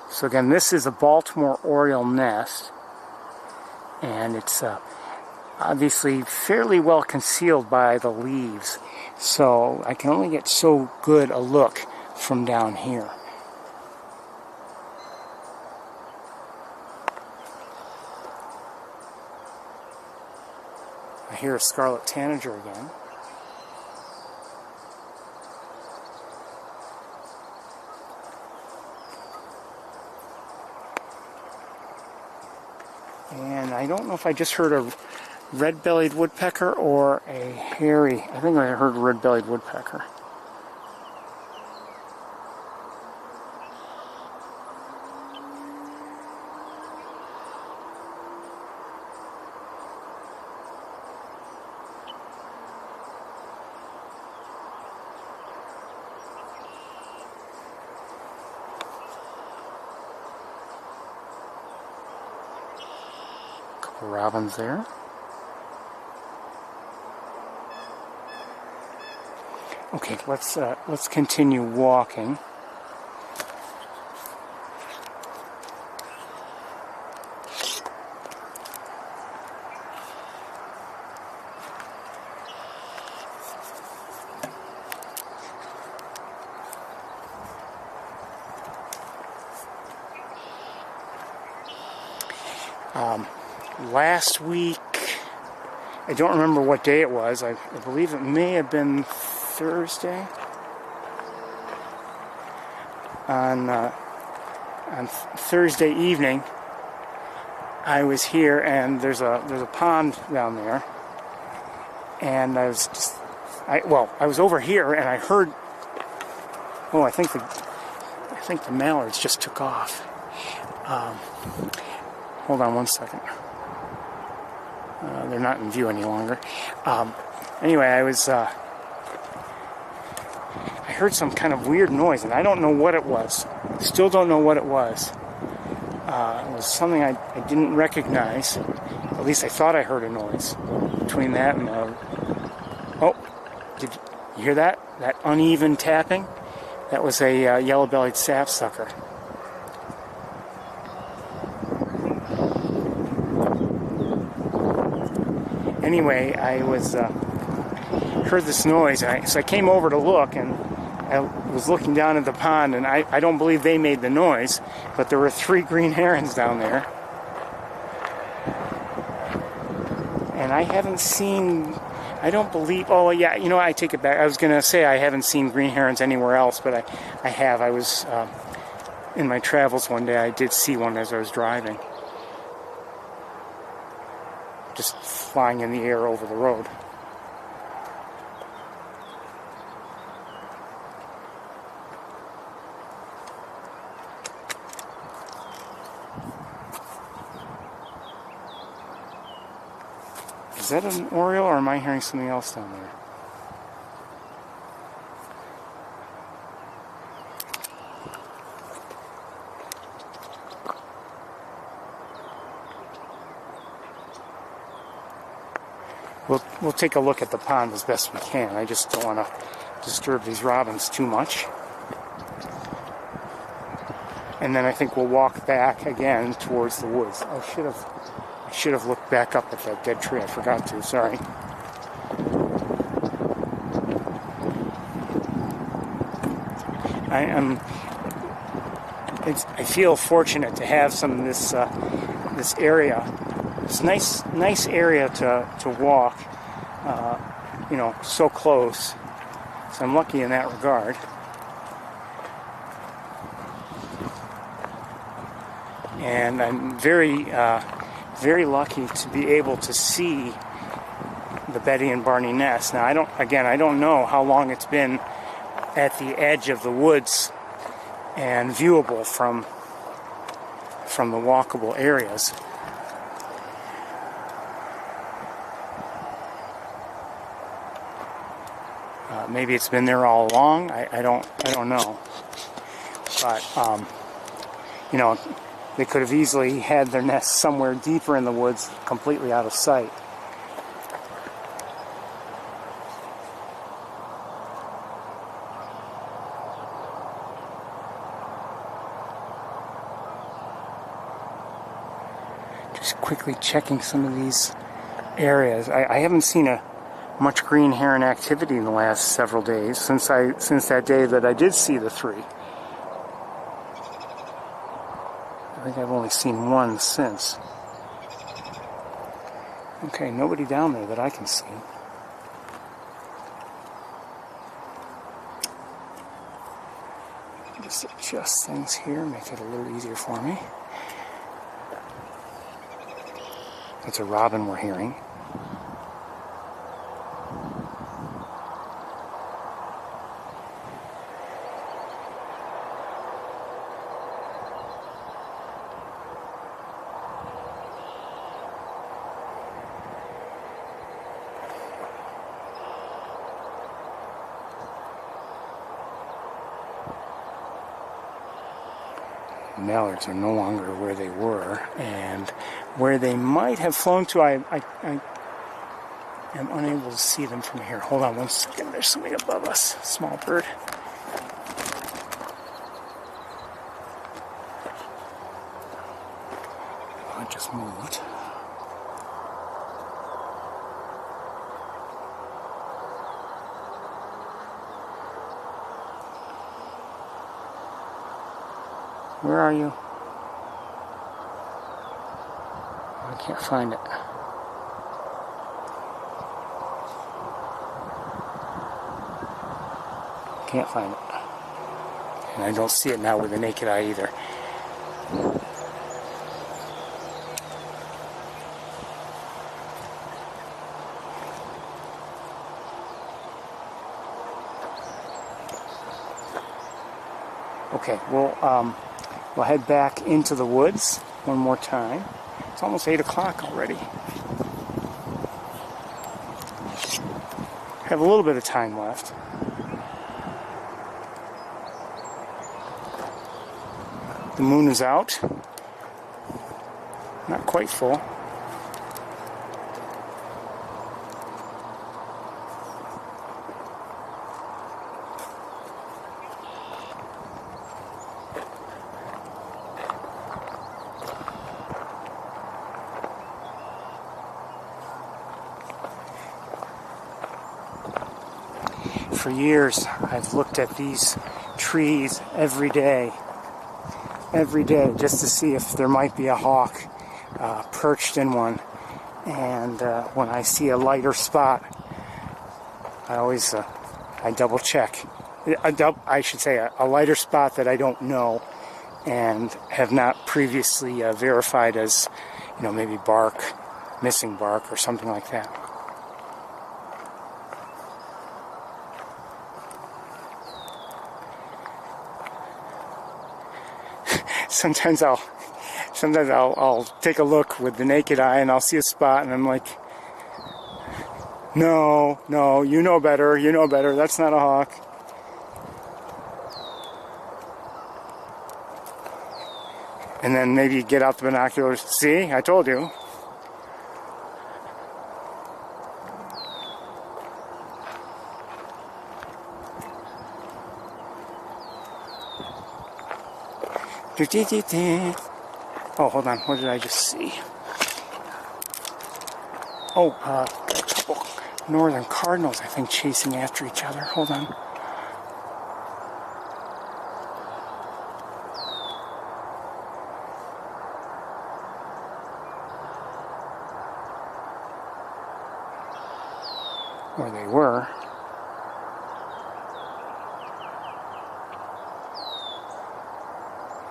Speaker 1: So again, this is a Baltimore Oriole nest, and it's obviously fairly well concealed by the leaves, so I can only get so good a look from down here. I hear a scarlet tanager again. And I don't know if I just heard a red-bellied woodpecker or a hairy. I think I heard a red-bellied woodpecker. Robins there. Okay, let's continue walking. Last week, I don't remember what day it was. I believe it may have been Thursday. On Thursday evening, I was here, and there's a pond down there, and I was over here, and I heard. Oh, I think the mallards just took off. Hold on one second. They're not in view any longer. Anyway, I heard some kind of weird noise, and I don't know what it was. Still don't know what it was. It was something I didn't recognize. At least I thought I heard a noise between that and oh, did you hear that? That uneven tapping? That was a yellow-bellied sapsucker. Anyway, I heard this noise, and so I came over to look, and I was looking down at the pond, and I don't believe they made the noise, but there were 3 green herons down there. And I haven't seen, I don't believe, oh yeah, you know, I take it back. I was going to say I haven't seen green herons anywhere else, but I have. I was, in my travels one day, I did see one as I was driving. Just flying in the air over the road. Is that an oriole, or am I hearing something else down there? We'll take a look at the pond as best we can. I just don't want to disturb these robins too much. And then I think we'll walk back again towards the woods. I should have looked back up at that dead tree. I forgot to. Sorry. I feel fortunate to have some of this this area. It's nice area to walk. You know, so close. So I'm lucky in that regard. And I'm very lucky to be able to see the Betty and Barney nest. Now, I don't know how long it's been at the edge of the woods and viewable from the walkable areas. Maybe it's been there all along. I don't know. But you know, they could have easily had their nest somewhere deeper in the woods, completely out of sight. Just quickly checking some of these areas. I haven't seen much green heron activity in the last several days since that day that I did see the 3. I think I've only seen one since. Okay, nobody down there that I can see. Just adjust things here, make it a little easier for me. That's a robin we're hearing. Mallards are no longer where they were, and where they might have flown to, I am unable to see them from here. Hold on one second, there's something above us, small bird. I just moved. Where are you? I can't find it. Can't find it. And I don't see it now with the naked eye either. Okay, we'll head back into the woods one more time. It's almost 8 o'clock already. Have a little bit of time left. The moon is out. Not quite full. For years, I've looked at these trees every day, just to see if there might be a hawk perched in one. And when I see a lighter spot, I always I double check. I should say a lighter spot that I don't know and have not previously verified as, maybe bark, missing bark, or something like that. Sometimes I'll take a look with the naked eye and I'll see a spot and I'm like, no, you know better, that's not a hawk. And then maybe you get out the binoculars, see, I told you. Oh, hold on. What did I just see? Oh, a couple northern cardinals, I think, chasing after each other. Hold on. Or they were.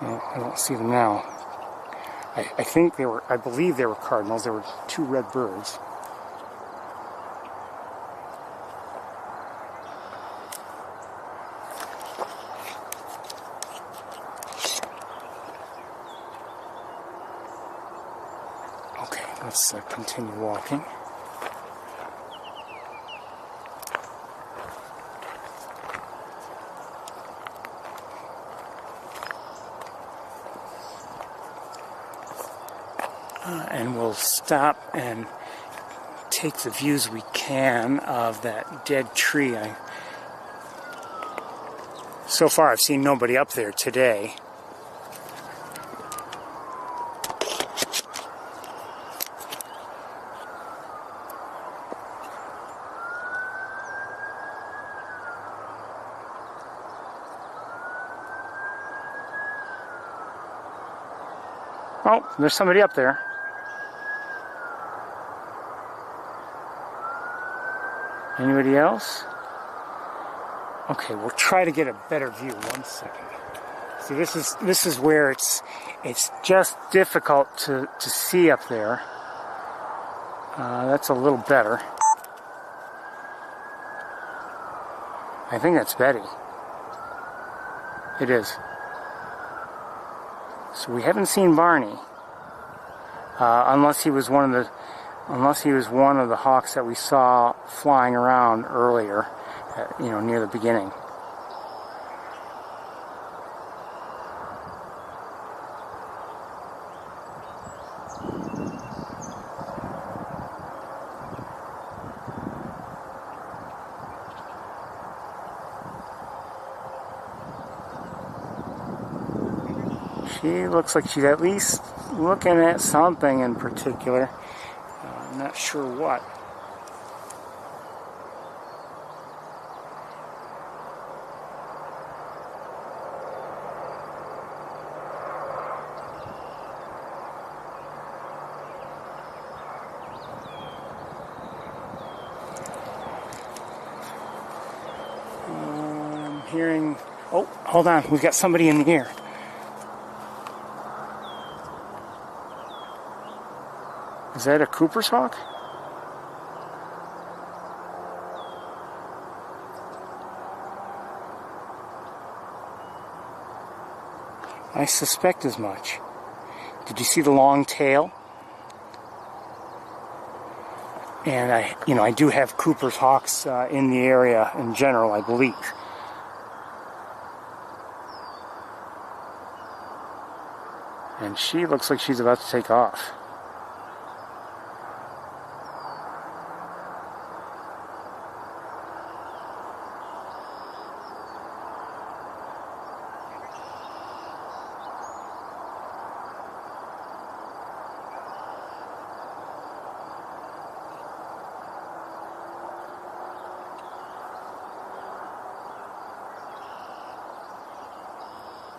Speaker 1: I don't see them now. I believe they were cardinals. There were two red birds. Okay, let's continue walking. And we'll stop and take the views we can of that dead tree. So far I've seen nobody up there today. Oh, there's somebody up there. Anybody else? Okay, we'll try to get a better view. 1 second. See, this is where it's just difficult to see up there. That's a little better. I think that's Betty. It is. So we haven't seen Barney, unless he was one of the hawks that we saw flying around earlier, near the beginning. She looks like she's at least looking at something in particular. I'm not sure what. I'm hearing... Oh, hold on. We've got somebody in the air. Is that a Cooper's hawk? I suspect as much. Did you see the long tail? And I do have Cooper's hawks in the area in general, I believe. And she looks like she's about to take off.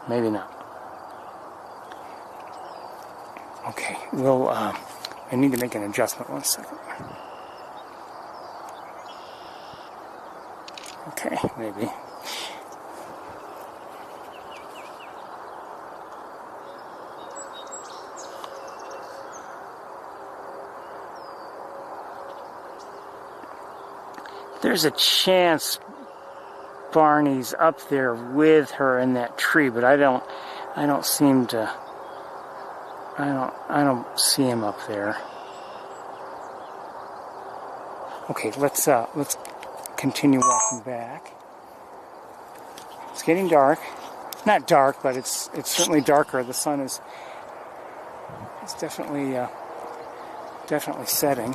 Speaker 1: Maybe not. Okay, we'll, I need to make an adjustment. 1 second. Okay, maybe. There's a chance Barney's up there with her in that tree, but I don't seem to. I don't see him up there. Okay, let's continue walking back. It's getting dark. Not dark, but it's certainly darker. The sun is definitely setting.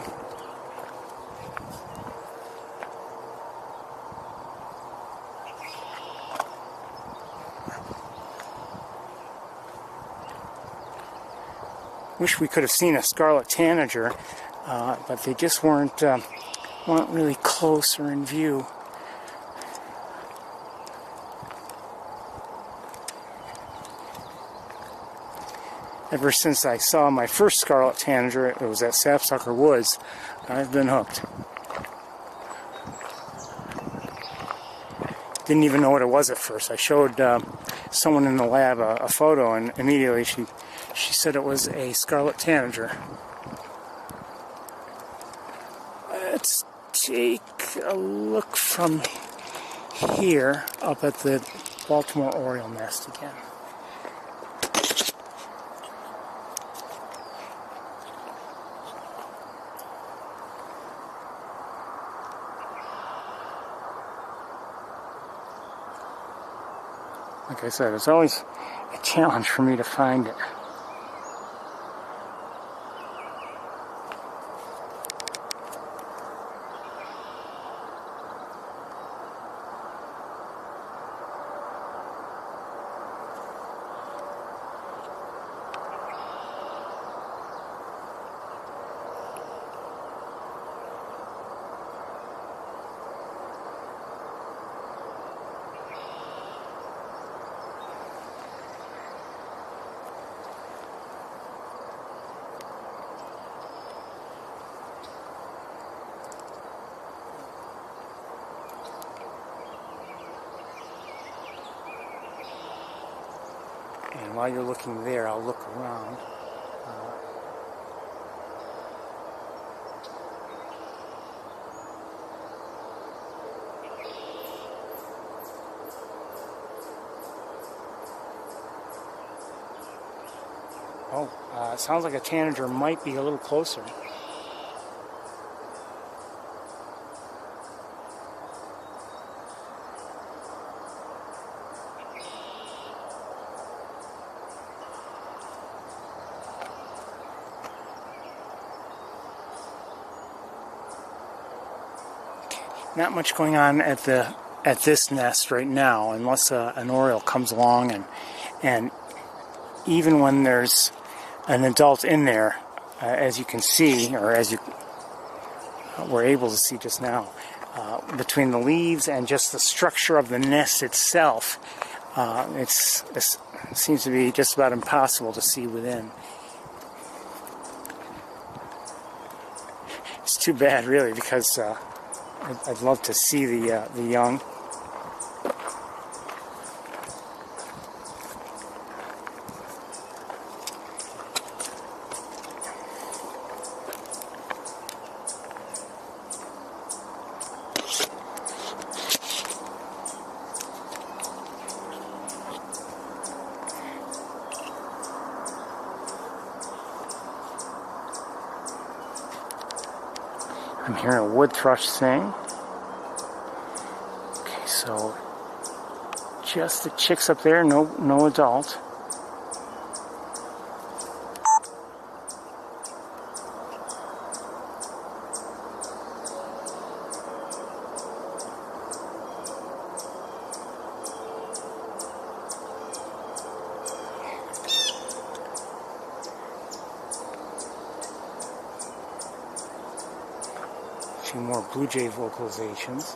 Speaker 1: Wish we could have seen a scarlet tanager, but they just weren't really close or in view. Ever since I saw my first scarlet tanager, it was at Sapsucker Woods, I've been hooked. Didn't even know what it was at first. I showed someone in the lab a photo, and immediately she said it was a scarlet tanager. Let's take a look from here up at the Baltimore Oriole nest again. Like I said, it's always a challenge for me to find it. And while you're looking there, I'll look around. It sounds like a tanager might be a little closer. Not much going on at this nest right now, unless an oriole comes along, and even when there's an adult in there, as you can see, or as you were able to see just now, between the leaves and just the structure of the nest itself, it seems to be just about impossible to see within. It's too bad, really, because I'd love to see the young. I'm hearing a wood thrush sing. Okay, so just the chicks up there, no adult. few more Blue Jay vocalizations.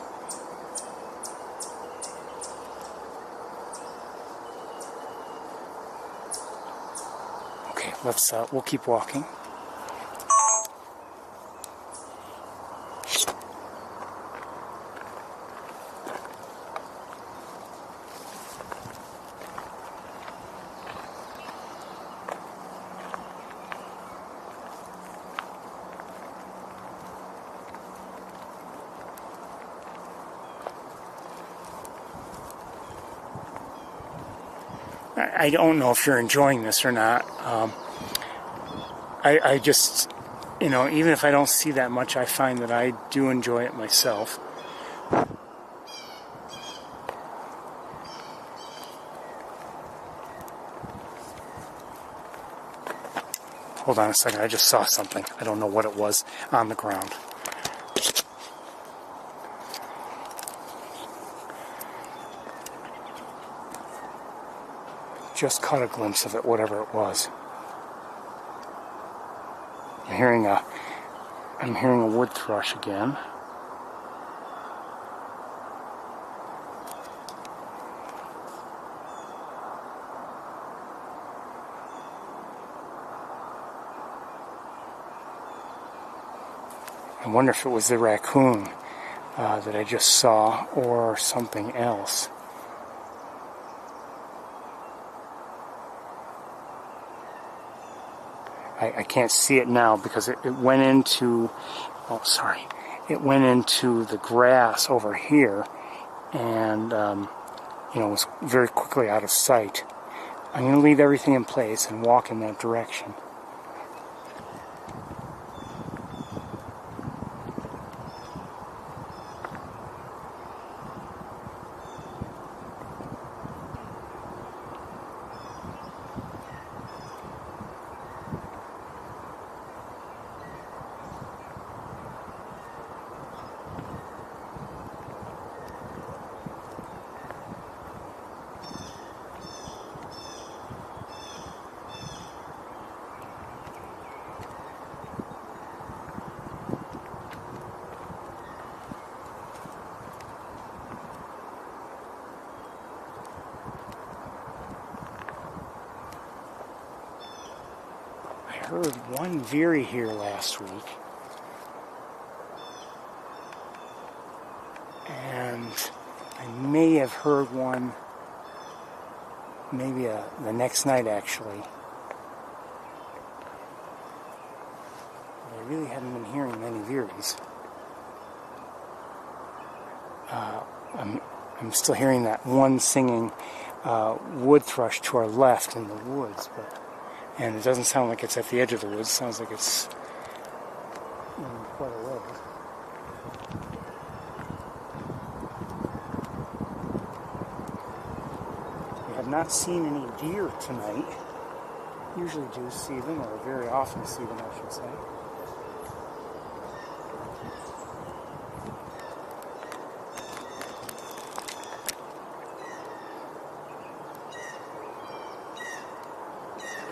Speaker 1: Okay, we'll keep walking. I don't know if you're enjoying this or not. I just, even if I don't see that much, I find that I do enjoy it myself. Hold on a second, I just saw something. I don't know what it was on the ground. Just caught a glimpse of it, whatever it was. I'm hearing a wood thrush again. I wonder if it was the raccoon that I just saw or something else. I can't see it now because it went into, it went into the grass over here and, was very quickly out of sight. I'm going to leave everything in place and walk in that direction. I heard one veery here last week, and I may have heard one maybe the next night actually. But I really haven't been hearing many veeries. I'm still hearing that one singing wood thrush to our left in the woods, and it doesn't sound like it's at the edge of the woods. It sounds like it's quite a way. We have not seen any deer tonight. Usually do see them, or very often see them, I should say.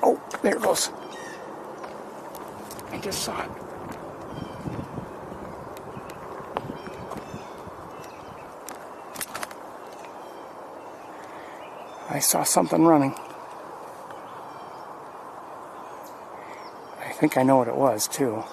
Speaker 1: Oh, there it goes. I just saw it. I saw something running. I think I know what it was, too.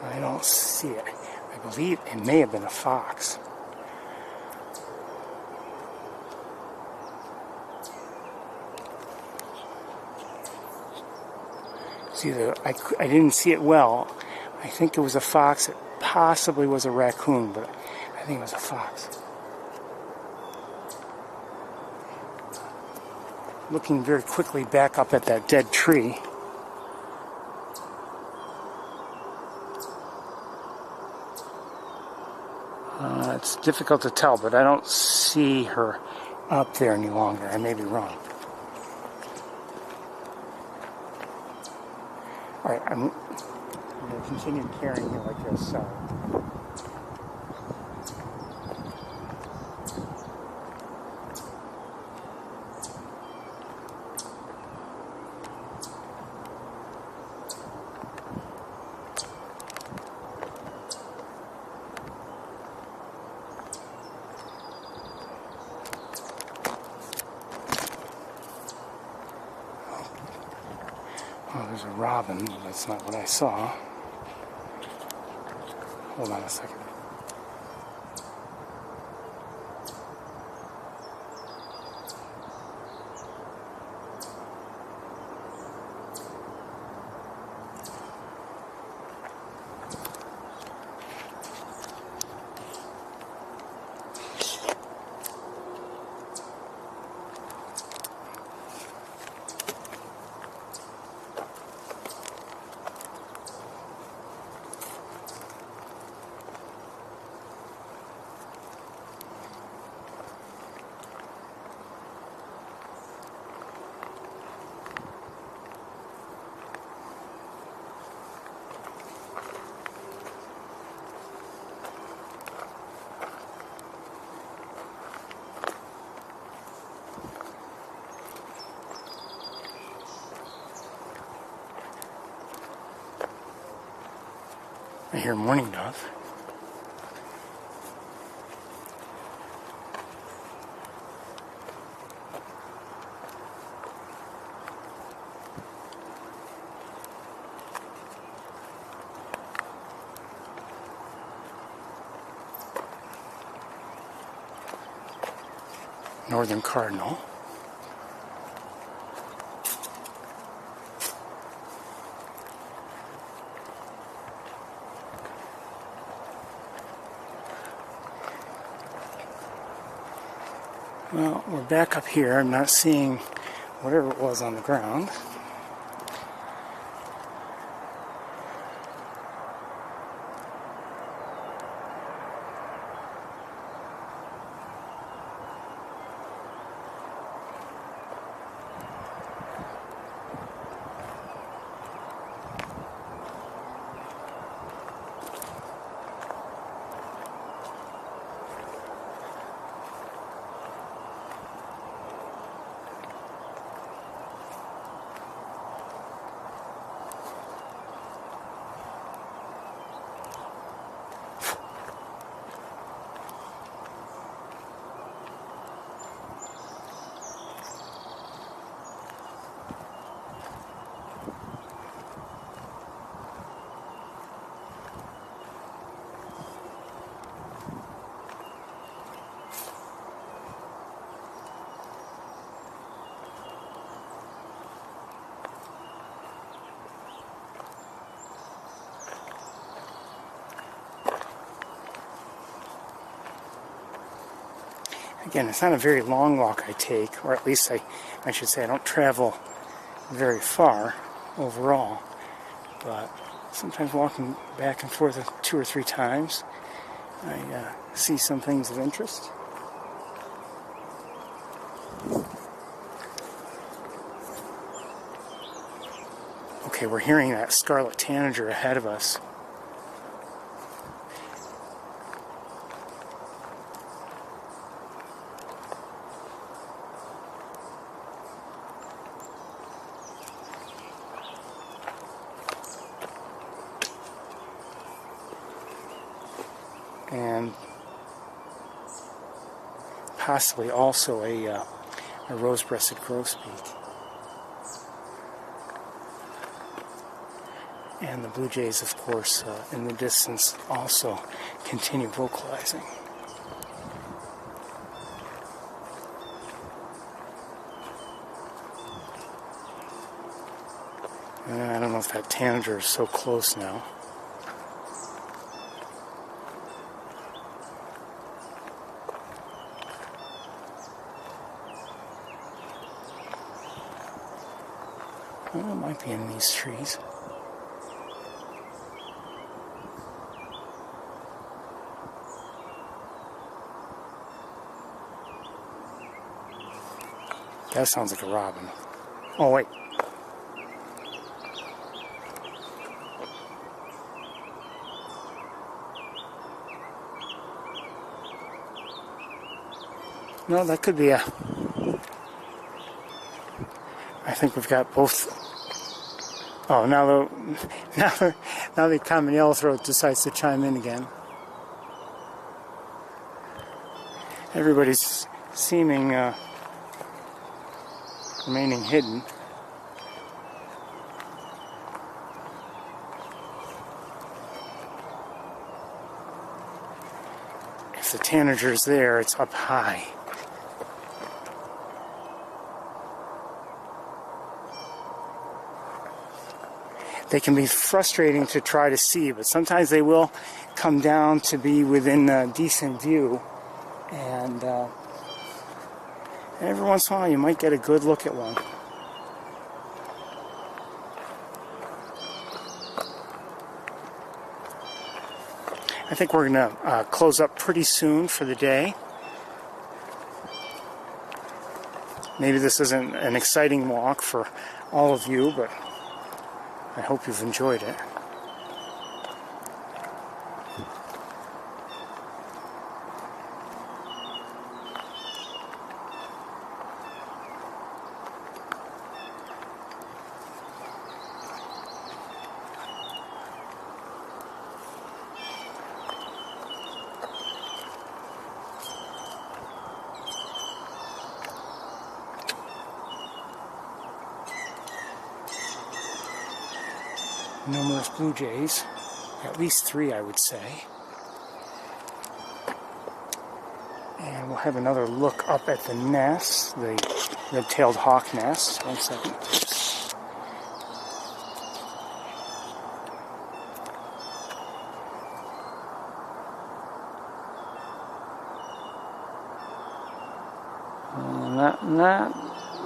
Speaker 1: I don't see it. I believe it may have been a fox. See, I didn't see it well. I think it was a fox. It possibly was a raccoon, but I think it was a fox. Looking very quickly back up at that dead tree. It's difficult to tell, but I don't see her up there any longer. I may be wrong. Alright, I'm going to continue carrying it like this. Oh, there's a robin, but that's not what I saw. Hold on a second. I hear mourning dove. Northern cardinal. Well, we're back up here. I'm not seeing whatever it was on the ground. Again, it's not a very long walk I take, or at least I should say I don't travel very far overall, but sometimes walking back and forth 2 or 3 times, I see some things of interest. Okay, we're hearing that scarlet tanager ahead of us. And possibly also a rose-breasted grosbeak. And the blue jays, of course, in the distance also continue vocalizing. And I don't know if that tanager is so close now. Well, it might be in these trees. That sounds like a robin. Oh, wait. No, that could be a... I think we've got both. Oh, now the common yellowthroat decides to chime in again. Everybody's seeming remaining hidden. If the tanager's there, it's up high. They can be frustrating to try to see, but sometimes they will come down to be within a decent view. And every once in a while you might get a good look at one. I think we're going to close up pretty soon for the day. Maybe this isn't an exciting walk for all of you, but I hope you've enjoyed it. Numerous blue jays, at least 3 I would say. And we'll have another look up at the nest, the red-tailed hawk nest. 1 second.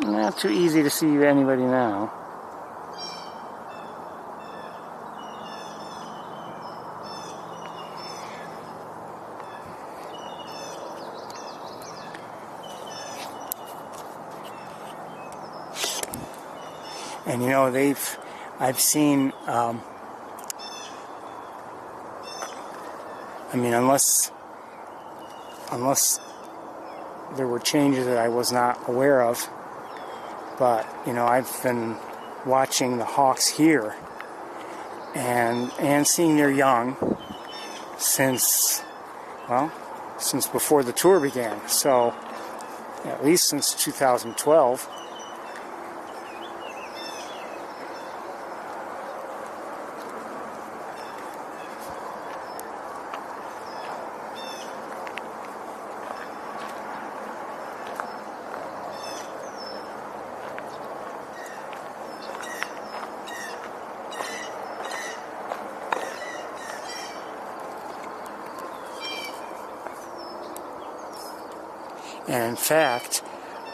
Speaker 1: Not too easy to see anybody now. And you know, I've seen, I mean, unless there were changes that I was not aware of, but, you know, I've been watching the hawks here and seeing their young since before the tour began, so at least since 2012. And in fact,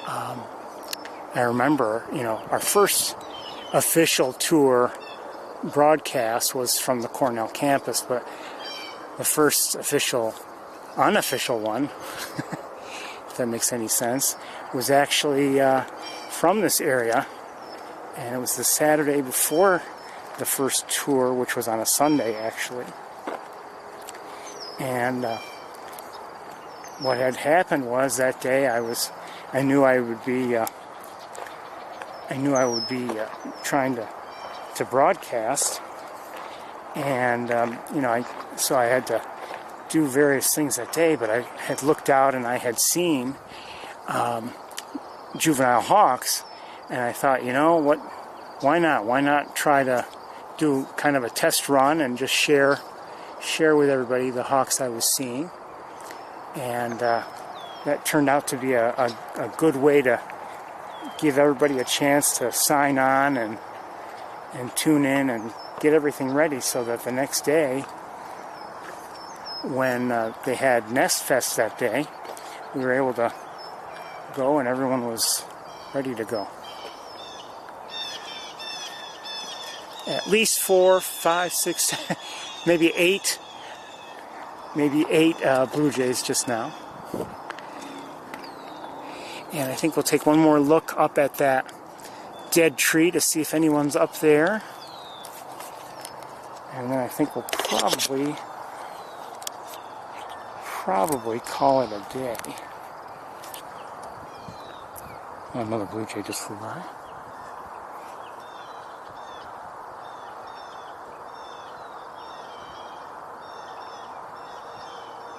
Speaker 1: I remember, you know, our first official tour broadcast was from the Cornell campus, but the first unofficial one, if that makes any sense, was actually from this area, and it was the Saturday before the first tour, which was on a Sunday actually. And what had happened was that day I knew I would be trying to broadcast, and you know, so I had to do various things that day. But I had looked out and I had seen juvenile hawks, and I thought, you know what? Why not? Why not try to do kind of a test run and just share with everybody the hawks I was seeing. And that turned out to be a good way to give everybody a chance to sign on and tune in and get everything ready, so that the next day, when they had Nest Fest that day, we were able to go and everyone was ready to go. At least 4, 5, 6, maybe 8 blue jays just now. And I think we'll take one more look up at that dead tree to see if anyone's up there. And then I think we'll probably call it a day. Oh, another blue jay just flew by.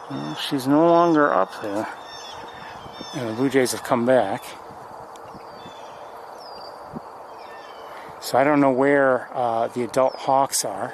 Speaker 1: Well, she's no longer up there. And the blue jays have come back. So I don't know where the adult hawks are.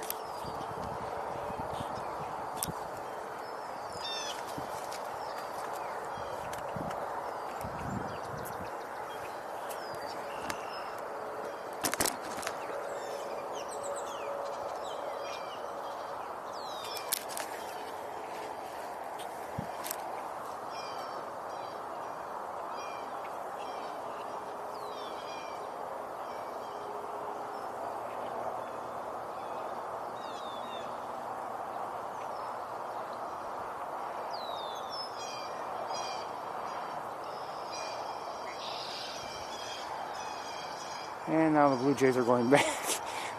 Speaker 1: And now the blue jays are going back,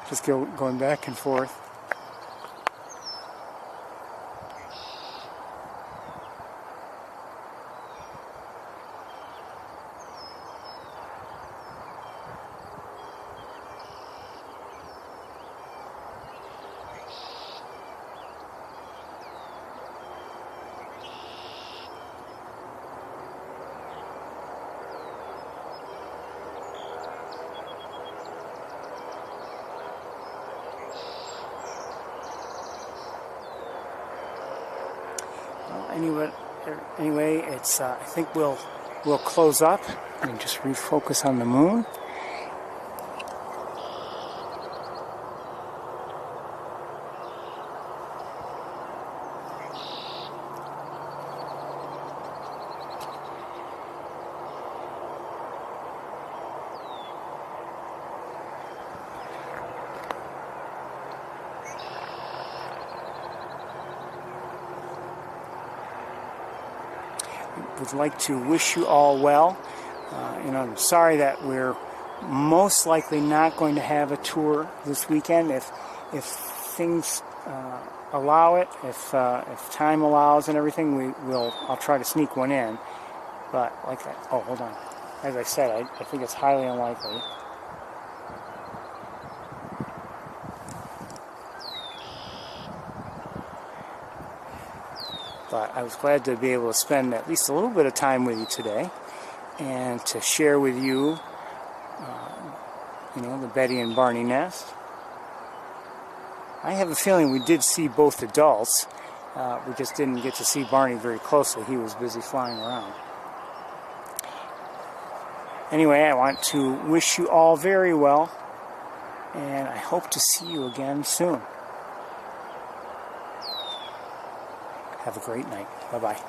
Speaker 1: just going back and forth. Anyway, it's. I think we'll close up and just refocus on the moon. Would like to wish you all well. I'm sorry that we're most likely not going to have a tour this weekend. If things allow it, if time allows and everything, I'll try to sneak one in. But like that. Oh, hold on. As I said, I think it's highly unlikely. But I was glad to be able to spend at least a little bit of time with you today and to share with you, the Betty and Barney nest. I have a feeling we did see both adults. We just didn't get to see Barney very closely. He was busy flying around. Anyway, I want to wish you all very well, and I hope to see you again soon. Have a great night. Bye-bye.